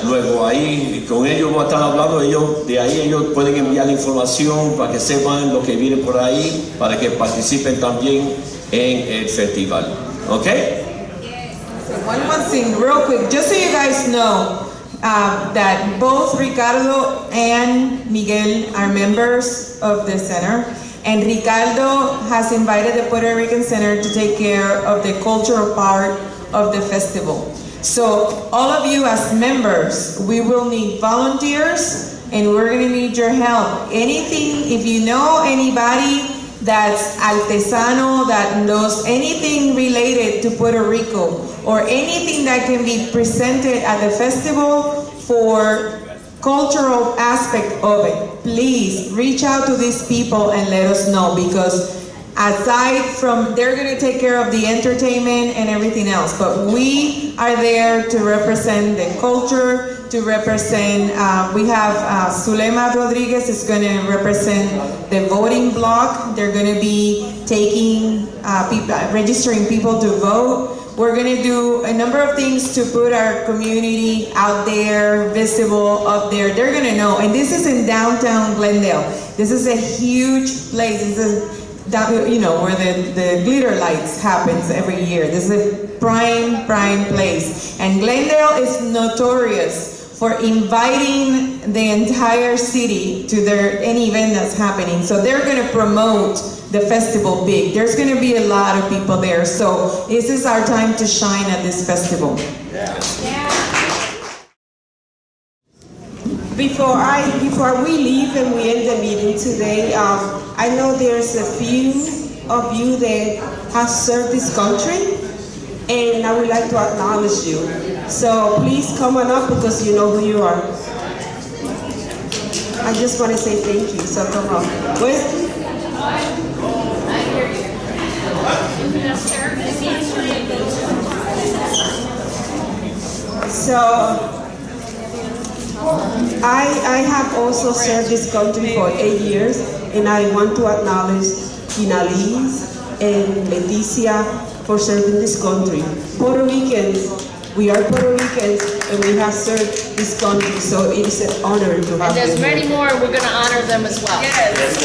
Speaker 15: Luego ahí con ellos voy a estar hablando, de ahí ellos pueden enviar la información para que sepan lo que viene por ahí, para que participen también en el festival. Okay?
Speaker 5: One more thing, real quick, just so you guys know that both Ricardo and Miguel are members of the center, and Ricardo has invited the Puerto Rican Center to take care of the cultural part of the festival. So all of you as members, we will need volunteers and we're going to need your help. Anything, if you know anybody that's artesano, that knows anything related to Puerto Rico or anything that can be presented at the festival for cultural aspect of it, please reach out to these people and let us know, because aside from, they're going to take care of the entertainment and everything else, but we are there to represent the culture, to represent, we have Zulema Rodriguez is going to represent the voting block. They're going to be taking, registering people to vote. We're going to do a number of things to put our community out there, visible, up there. They're going to know, and this is in downtown Glendale. This is a huge place. This is, you know, where the glitter lights happens every year. This is a prime place. And Glendale is notorious for inviting the entire city to any event that's happening. So they're going to promote the festival big. There's going to be a lot of people there. So this is our time to shine at this festival.
Speaker 3: Before we leave and we end the meeting today, I know there's a few of you that have served this country, and I would like to acknowledge you. So please come on up because you know who you are. I just want to say thank you, so come on. So, I have also served this country for 8 years, and I want to acknowledge Inalise and Leticia for serving this country. Puerto Ricans, we are Puerto Ricans, and we have served this country, so it is an honor to have them.
Speaker 12: And there's many more, we're going to honor them as well.
Speaker 16: Yes.